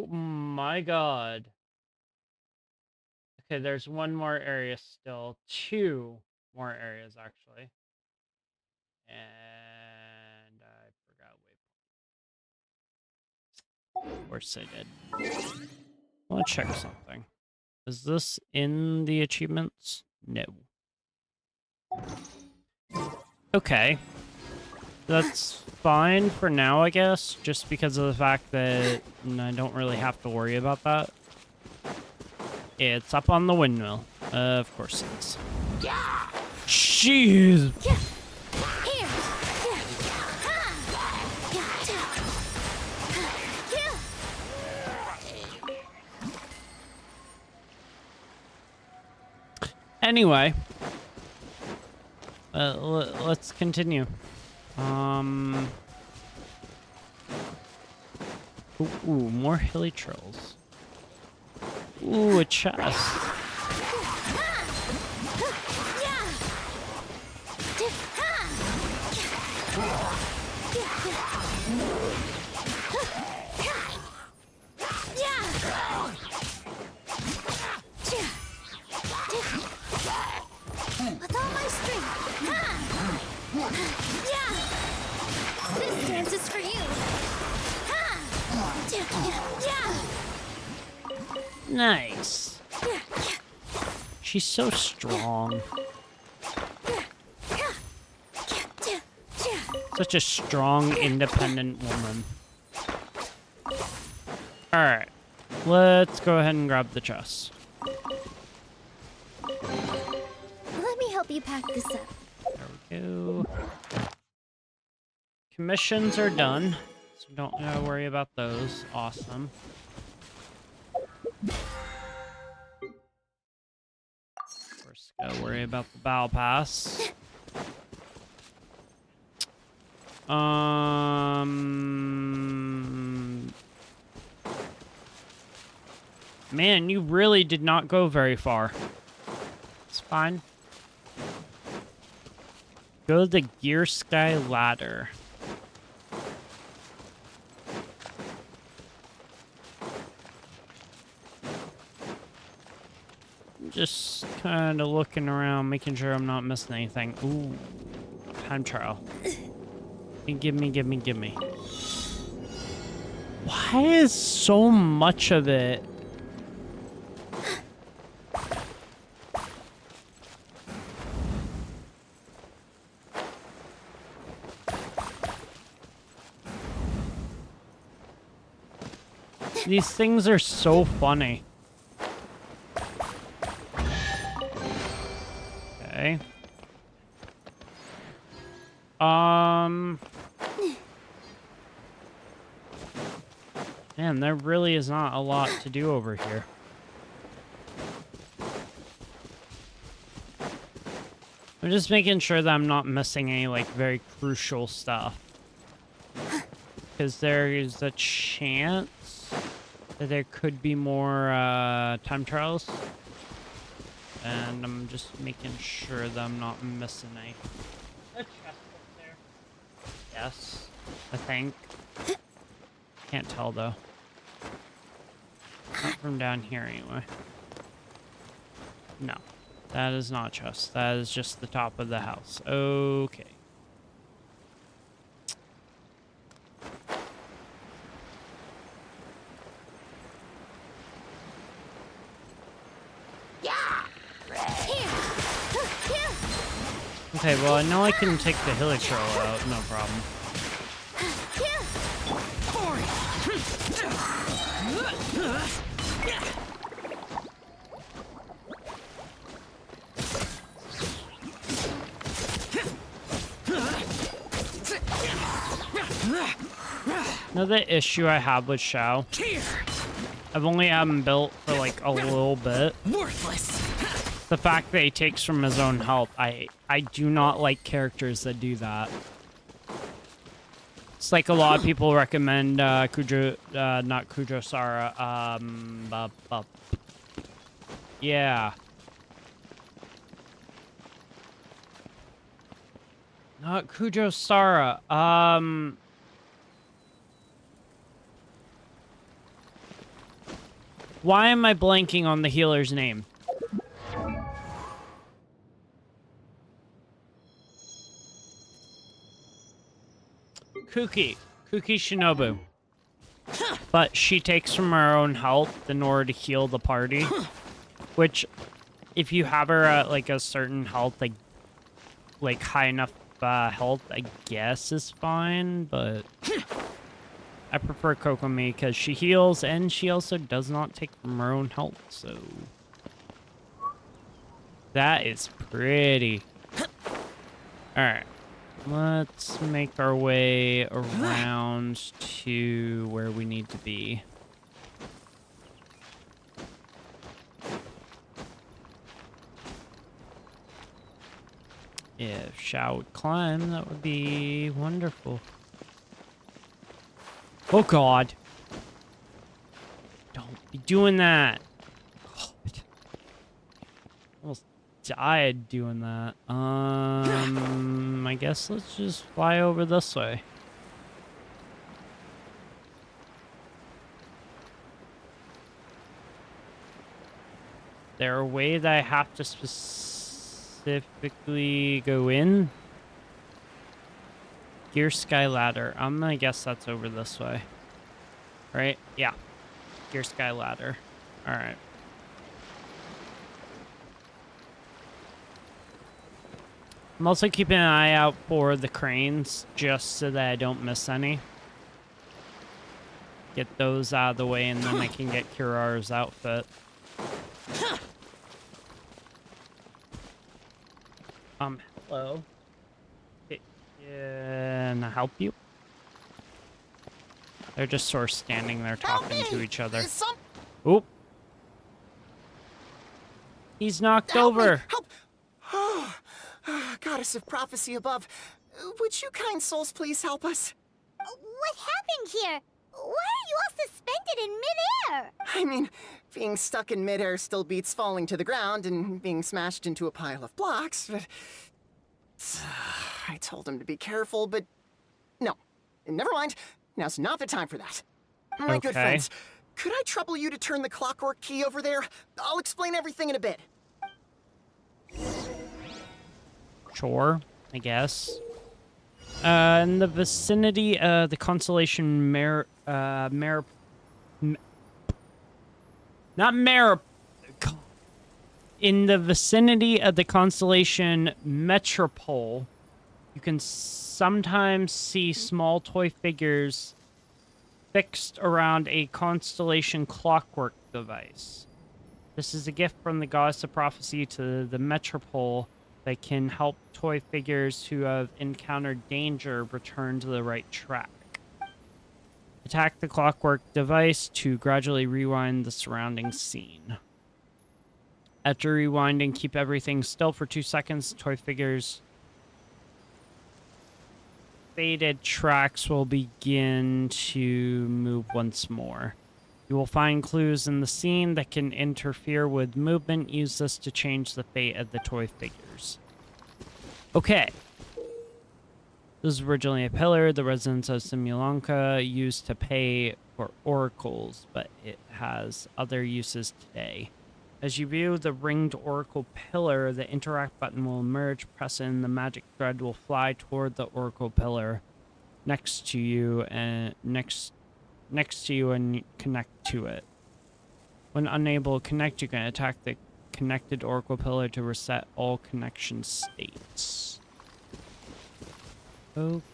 my god. Okay, there's one more area still. Two more areas, actually. And I forgot waypoint. Of course I did. I want to check something. Is this in the achievements? No. Okay. That's fine for now, I guess, just because of the fact that I don't really have to worry about that. It's up on the windmill. Of course it is. Jeez!
Here!
Anyway. Let's continue. Ooh, more hilly trails. Ooh, a chest.
With all my strength. This dance is for you.
Nice. She's so strong. Such a strong, independent woman. Alright. Let's go ahead and grab the chest.
Let me help
you pack this up.
There we go. Commissions are done, so don't worry about those. Awesome. Of course, gotta worry about the battle pass. Man, you really did not go very far. It's fine. Go to the Gear Sky Ladder. Just kind of looking around, making sure I'm not missing anything. Ooh, time trial. Give me. Why is so much of it? These things are so funny. Okay. Man, there really is not a lot to do over here. I'm just making sure that I'm not missing any, like, very crucial stuff. Because there is a chance that there could be more, time trials. And I'm just making sure that I'm not missing any. A chest up there. Yes, I think. Can't tell, though. Not from down here, anyway. No. That is not a chest. That is just the top of the house. Okay. Okay, well, I know I can take the Hilichurl out, no problem. Another issue I have with Xiao, I've only had him built for like a little bit. Worthless. The fact that he takes from his own health, I do not like characters that do that. It's like a lot of people recommend not Kujosara, yeah. Not Kujosara, why am I blanking on the healer's name? Kuki Shinobu. But she takes from her own health in order to heal the party. Which, if you have her at like a certain health, like high enough health, I guess is fine. But I prefer Kokomi because she heals and she also does not take from her own health. So that is pretty. All right. Let's make our way around to where we need to be. If Xiao would climb, that would be wonderful. Oh God. Don't be doing that. God. Almost died doing that. I guess let's just fly over this way. There a way that I have to specifically go in? Gear Sky Ladder. I'm gonna guess that's over this way. Right? Yeah. Gear Sky Ladder. Alright. I'm also keeping an eye out for the cranes, just so that I don't miss any. Get those out of the way, and then I can get Kirara's outfit. Hello. Can I help you? They're just sort of standing there talking to each other. Oop. He's knocked over.
Help! Oh, Goddess of prophecy above, would you kind souls please help us?
What happened here? Why are you all suspended in midair?
I mean, being stuck in midair still beats falling to the ground and being smashed into a pile of blocks, but... I told him to be careful, but... No. Never mind. Now's not the time for that. My good friends, could I trouble you to turn the clockwork key over there? I'll explain everything in a bit.
Sure, I guess. In the vicinity of the constellation in the vicinity of the constellation Metropole, you can sometimes see small toy figures fixed around a constellation clockwork device. This is a gift from the goddess of prophecy to the Metropole that can help toy figures who have encountered danger return to the right track. Attack the clockwork device to gradually rewind the surrounding scene. After rewinding, keep everything still for 2 seconds. Toy figures' faded tracks will begin to move once more. You will find clues in the scene that can interfere with movement. Use this to change the fate of the toy figures. Okay. This was originally a pillar the residents of Simulanka used to pay for oracles, but it has other uses today. As you view the ringed oracle pillar, the interact button will emerge. Press it and the magic thread will fly toward the oracle pillar next to you and connect to it. When unable to connect, you can attack the connected oracle pillar to reset all connection states. Okay.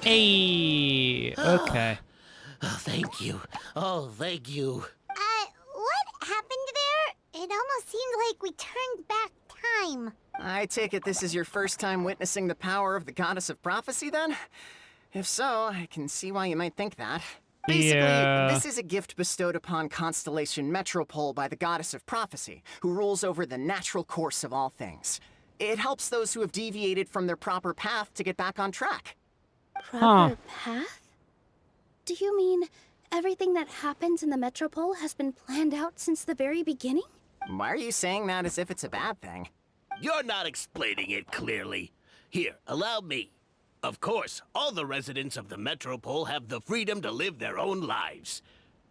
Hey, okay.
Oh, thank you. Oh, thank you.
What happened there? It almost seemed like we turned back time.
I take it this is your first time witnessing the power of the goddess of prophecy, then? If so, I can see why you might think that. Basically, this is a gift bestowed upon Constellation Metropole by the goddess of prophecy, who rules over the natural course of all things. It helps those who have deviated from their proper path to get back on track.
Proper path? Do you mean everything that happens in the Metropole has been planned out since the very beginning?
Why are you saying that as if it's a bad thing?
You're not explaining it clearly. Here, allow me. Of course, all the residents of the Metropole have the freedom to live their own lives.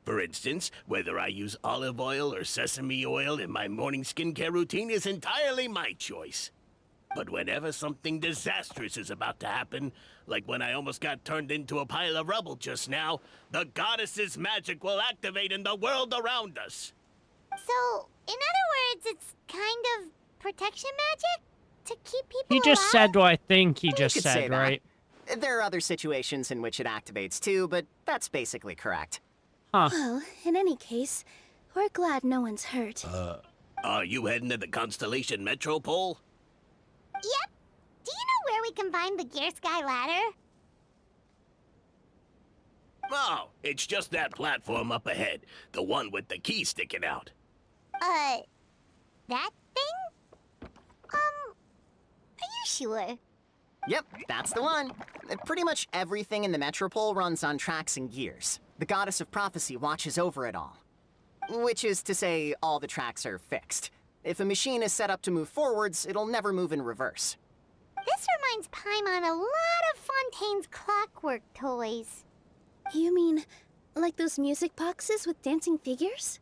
For instance, whether I use olive oil or sesame oil in my morning skincare routine is entirely my choice. But whenever something disastrous is about to happen, like when I almost got turned into a pile of rubble just now, the goddess's magic will activate in the world around us.
So, in other words, it's kind of protection magic? To keep people
He just
alive?
said what I think he
You
just
could say
said,
that.
right?
There are other situations in which it activates too, but that's basically correct.
Huh.
Well, in any case, we're glad no one's hurt.
Are you heading to the Constellation Metropole?
Yep, Do you know where we can find the Gear Sky ladder?
Oh, it's just that platform up ahead. The one with the key sticking out.
That thing? Are you sure?
Yep, that's the one. Pretty much everything in the Metropole runs on tracks and gears. The Goddess of Prophecy watches over it all. Which is to say, all the tracks are fixed. If a machine is set up to move forwards, it'll never move in reverse.
This reminds Paimon a lot of Fontaine's clockwork toys.
You mean, like those music boxes with dancing figures?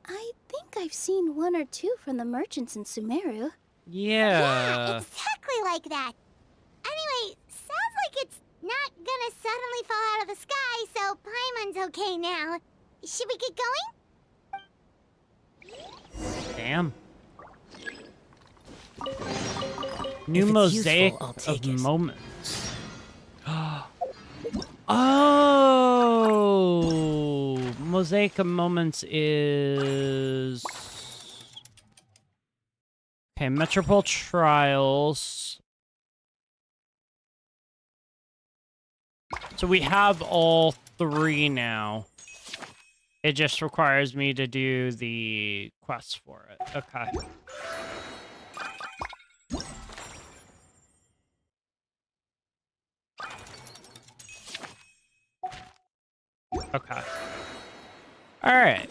I think I've seen one or two from the merchants in Sumeru.
Yeah.
Exactly like that. Anyway, sounds like it's not gonna suddenly fall out of the sky, so Paimon's okay now. Should we get going?
Damn. New mosaic of moments. Oh, mosaic of moments is okay. Metropole trials. So we have all 3 now. It just requires me to do the quest for it. Okay. Okay. All right.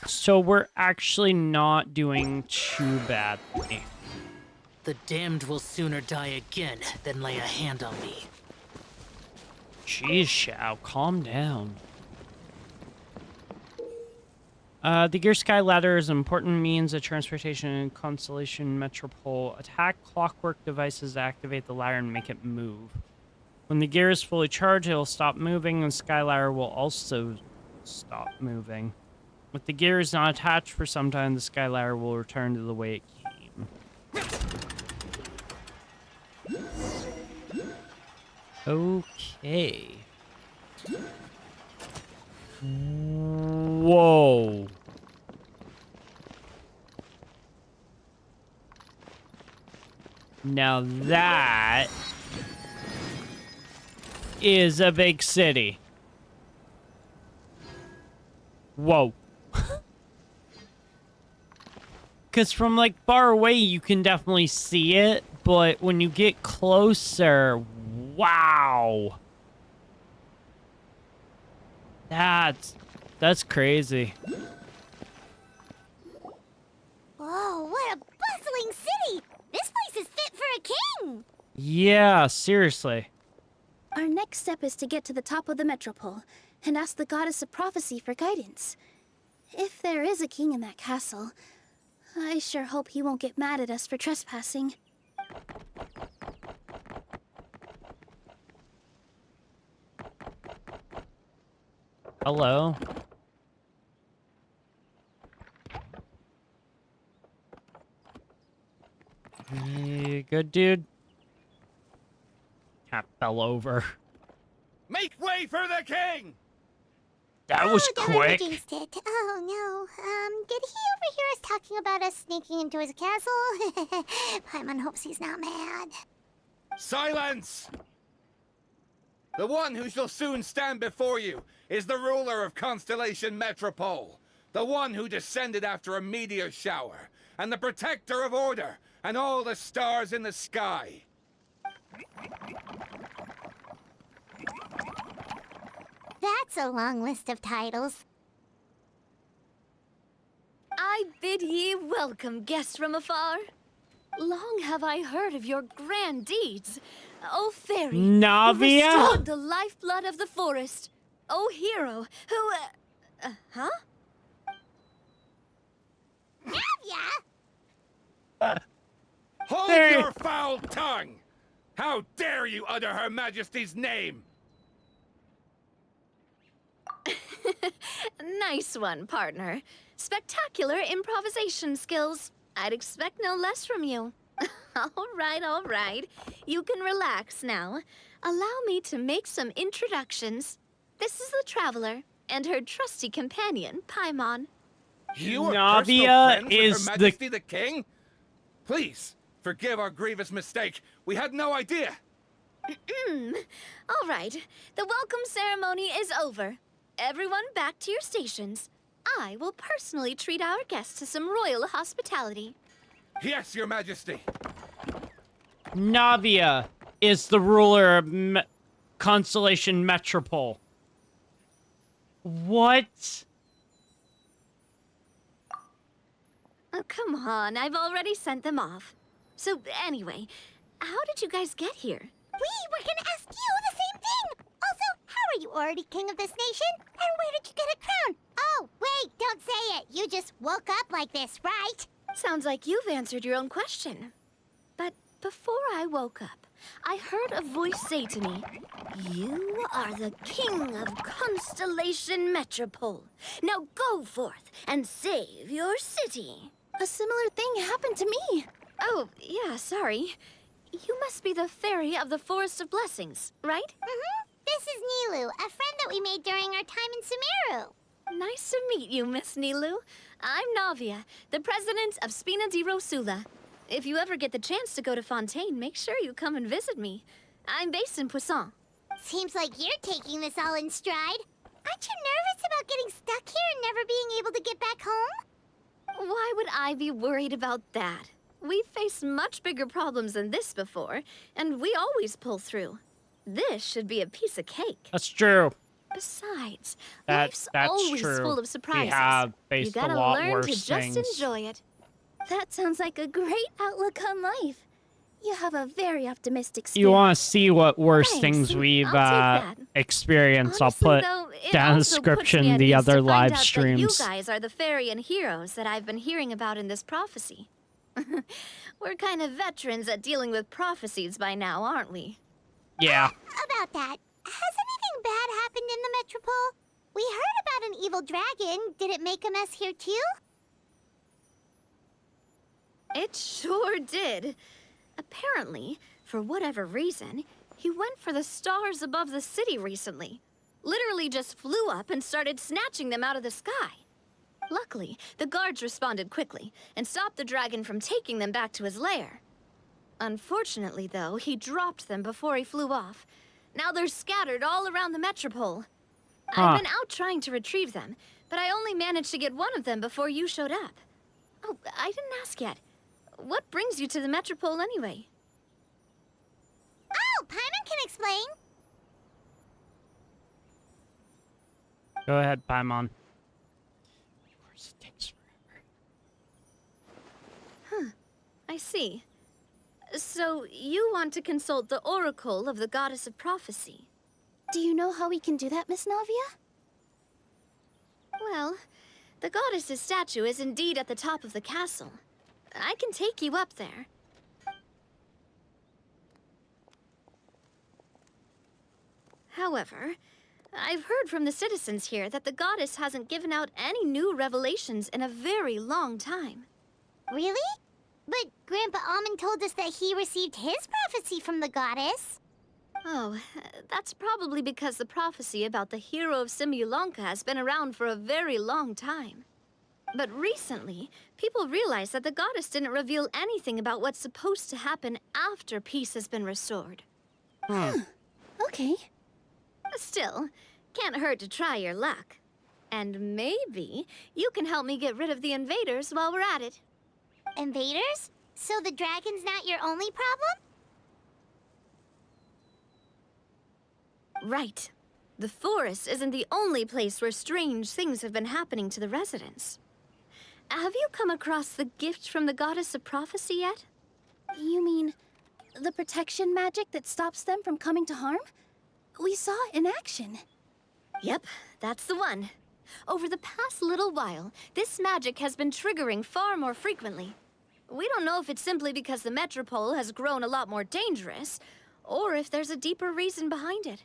So we're actually not doing too badly.
The damned will sooner die again than lay a hand on me.
Jeez, Xiao, calm down. The Gear Sky Ladder is an important means of transportation in Constellation Metropole. Attack clockwork devices to activate the ladder and make it move. When the gear is fully charged, it will stop moving, and the Sky Ladder will also stop moving. If the gear is not attached for some time, the Sky Ladder will return to the way it came. Okay. Whoa. Now that is a big city. Whoa. Because from, like, far away, you can definitely see it, but when you get closer, wow. That's crazy.
Whoa, what a bustling city! This place is fit for a king!
Yeah, seriously.
Our next step is to get to the top of the Metropole and ask the Goddess of Prophecy for guidance. If there is a king in that castle, I sure hope he won't get mad at us for trespassing.
Hello. You good, dude? Cat fell over.
Make way for the king!
That was quick.
Jinxed it. Oh no. Did he overhear us talking about us sneaking into his castle? Paimon hopes he's not mad.
Silence! The one who shall soon stand before you is the ruler of Constellation Metropole, the one who descended after a meteor shower, and the protector of order and all the stars in the sky.
That's a long list of titles.
I bid ye welcome, guests from afar. Long have I heard of your grand deeds. O Fairy,
Navia?
who restored the lifeblood of the forest. O Hero, who, huh?
Navia?
Hold your foul tongue! How dare you utter Her Majesty's name?
Nice one, partner. Spectacular improvisation skills. I'd expect no less from you. All right. You can relax now. Allow me to make some introductions. This is the Traveler and her trusty companion, Paimon.
You are
Navia
personal friends
is
with Her Majesty the King? Please, forgive our grievous mistake. We had no idea.
All right, the welcome ceremony is over. Everyone back to your stations. I will personally treat our guests to some royal hospitality.
Yes, Your Majesty.
Navia is the ruler of Constellation Metropole. What?
Oh, come on, I've already sent them off. So anyway, how did you guys get here?
We were gonna ask you the same thing! Also, how are you already king of this nation? And where did you get a crown? Oh, wait, don't say it. You just woke up like this, right?
Sounds like you've answered your own question. But before I woke up, I heard a voice say to me, "You are the king of Constellation Metropole. Now go forth and save your city."
A similar thing happened to me.
Oh, yeah, sorry. You must be the fairy of the Forest of Blessings, right?
Mm-hmm. This is Nilou, a friend that we made during our time in Sumeru.
Nice to meet you, Miss Nilou. I'm Navia, the president of Spina di Rosula. If you ever get the chance to go to Fontaine, make sure you come and visit me. I'm based in Poisson.
Seems like you're taking this all in stride. Aren't you nervous about getting stuck here and never being able to get back home?
Why would I be worried about that? We've faced much bigger problems than this before, and we always pull through. This should be a piece of cake.
That's true.
Besides,
That's
life's always
true.
full of surprises.
We have
You
faced a
gotta
lot
learn
worse
to just
things.
enjoy it.
That sounds like a great outlook on life. You have a very optimistic spirit.
You want to see what worse
Thanks.
things we've
I'll take that.
experienced?
Honestly,
I'll put
though, it
down
also puts me
description
at
the
ease
other
to find
live
out
streams.
That you guys are the fairy and heroes that I've been hearing about in this prophecy. We're kind of veterans at dealing with prophecies by now, aren't we?
Yeah.
About that, has anything bad happened in the Metropole? We heard about an evil dragon. Did it make a mess here too?
It sure did. Apparently, for whatever reason, he went for the stars above the city recently. Literally just flew up and started snatching them out of the sky. Luckily, the guards responded quickly and stopped the dragon from taking them back to his lair. Unfortunately, though, he dropped them before he flew off. Now they're scattered all around the Metropole. I've been out trying to retrieve them, but I only managed to get one of them before you showed up. Oh, I didn't ask yet. What brings you to the Metropole anyway?
Oh, Paimon can explain.
Go ahead, Paimon. Of course, it takes forever.
Huh. I see. So, you want to consult the Oracle of the Goddess of Prophecy?
Do you know how we can do that, Miss Navia?
Well, the goddess's statue is indeed at the top of the castle. I can take you up there. However, I've heard from the citizens here that the goddess hasn't given out any new revelations in a very long time.
Really? But Grandpa Almond told us that he received his prophecy from the goddess.
Oh, that's probably because the prophecy about the hero of Simulanka has been around for a very long time. But recently, people realized that the goddess didn't reveal anything about what's supposed to happen after peace has been restored.
Okay.
Still, can't hurt to try your luck. And maybe you can help me get rid of the invaders while we're at it.
Invaders? So the dragon's not your only problem?
Right. The forest isn't the only place where strange things have been happening to the residents. Have you come across the gift from the Goddess of Prophecy yet?
You mean the protection magic that stops them from coming to harm? We saw it in action.
Yep, that's the one. Over the past little while, this magic has been triggering far more frequently. We don't know if it's simply because the Metropole has grown a lot more dangerous, or if there's a deeper reason behind it.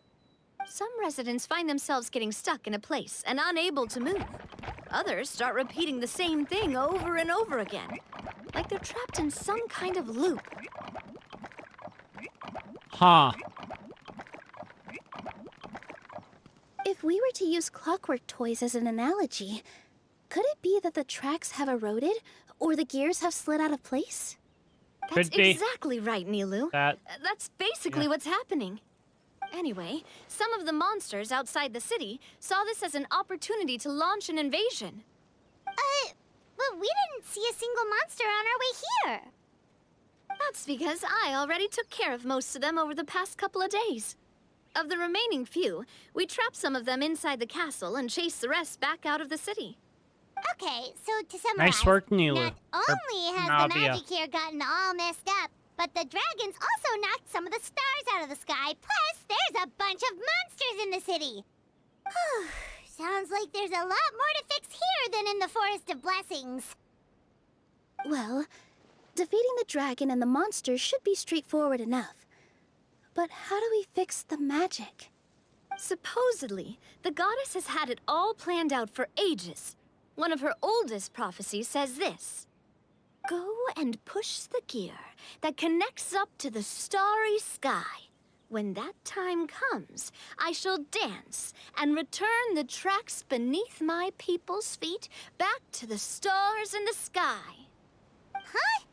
Some residents find themselves getting stuck in a place and unable to move. Others start repeating the same thing over and over again, like they're trapped in some kind of loop.
Huh.
If we were to use clockwork toys as an analogy, could it be that the tracks have eroded or the gears have slid out of place?
That's
Could be.
exactly right, Nilou. That's basically what's happening. Anyway, some of the monsters outside the city saw this as an opportunity to launch an invasion.
But we didn't see a single monster on our way here.
That's because I already took care of most of them over the past couple of days. Of the remaining few, we trapped some of them inside the castle and chased the rest back out of the city.
Okay, so to summarize,
Nice work, Nilou.
not only has the
Navia.
magic here gotten all messed up, but the dragons also knocked some of the stars out of the sky. Plus, there's a bunch of monsters in the city. Sounds like there's a lot more to fix here than in the Forest of Blessings.
Well, defeating the dragon and the monsters should be straightforward enough. But how do we fix the magic?
Supposedly, the goddess has had it all planned out for ages. One of her oldest prophecies says this: "Go and push the gear that connects up to the starry sky. When that time comes, I shall dance and return the tracks beneath my people's feet back to the stars in the sky."
Huh?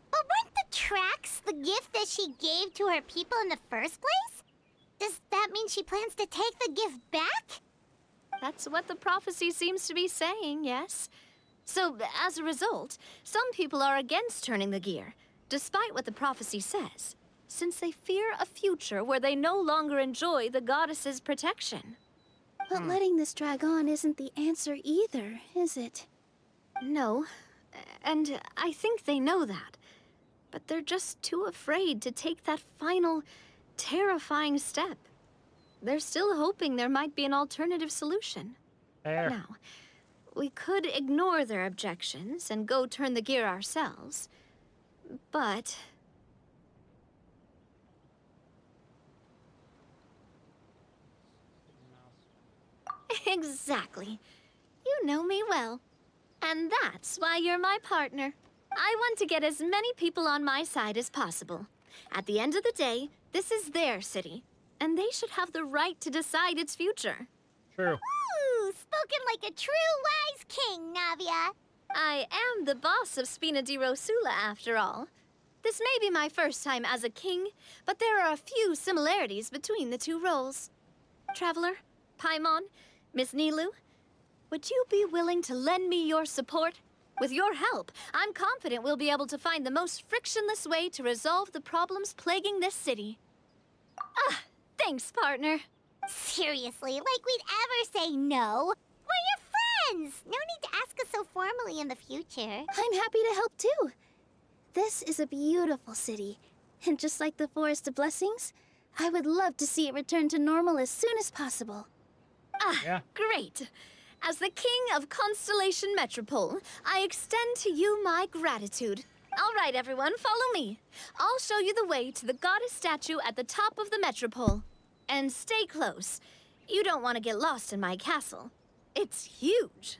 But weren't the tracks the gift that she gave to her people in the first place? Does that mean she plans to take the gift back?
That's what the prophecy seems to be saying, yes. So, as a result, some people are against turning the gear, despite what the prophecy says, since they fear a future where they no longer enjoy the goddess's protection.
But letting this drag on isn't the answer either, is it?
No, and I think they know that. But they're just too afraid to take that final, terrifying step. They're still hoping there might be an alternative solution.
Fair.
Now, we could ignore their objections and go turn the gear ourselves, but... Exactly. You know me well. And that's why you're my partner. I want to get as many people on my side as possible. At the end of the day, this is their city, and they should have the right to decide its future.
True.
Ooh, spoken like a true wise king, Navia.
I am the boss of Spina di Rosula, after all. This may be my first time as a king, but there are a few similarities between the two roles. Traveler, Paimon, Miss Nilou, would you be willing to lend me your support? With your help, I'm confident we'll be able to find the most frictionless way to resolve the problems plaguing this city. Thanks, partner.
Seriously, like we'd ever say no. We're your friends. No need to ask us so formally in the future.
I'm happy to help too. This is a beautiful city, and just like the Forest of Blessings, I would love to see it return to normal as soon as possible.
Great. As the King of Constellation Metropole, I extend to you my gratitude. All right, everyone, follow me. I'll show you the way to the goddess statue at the top of the Metropole. And stay close. You don't want to get lost in my castle. It's huge.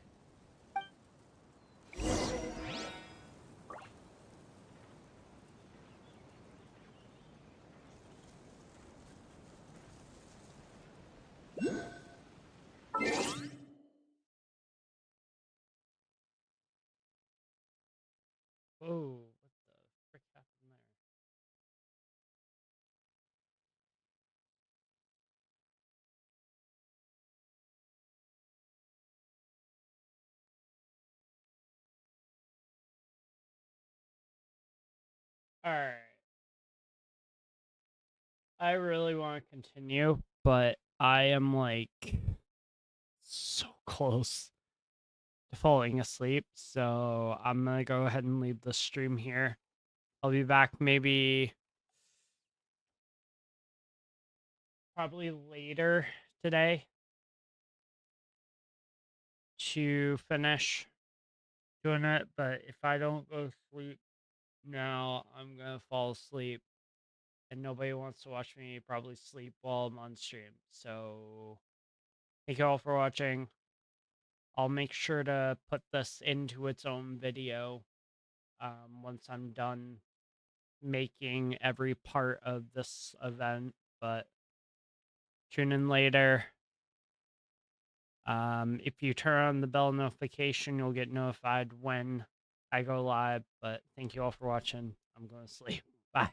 Whoa, what the frick happened there? Alright. I really want to continue, but I am like so close to falling asleep, so I'm gonna go ahead and leave the stream here. I'll be back maybe probably later today to finish doing it, but if I don't go to sleep now, I'm gonna fall asleep, and nobody wants to watch me probably sleep while I'm on stream. So thank you all for watching. I'll make sure to put this into its own video once I'm done making every part of this event, but tune in later. If you turn on the bell notification, you'll get notified when I go live, but thank you all for watching. I'm I'm going to sleep. Bye.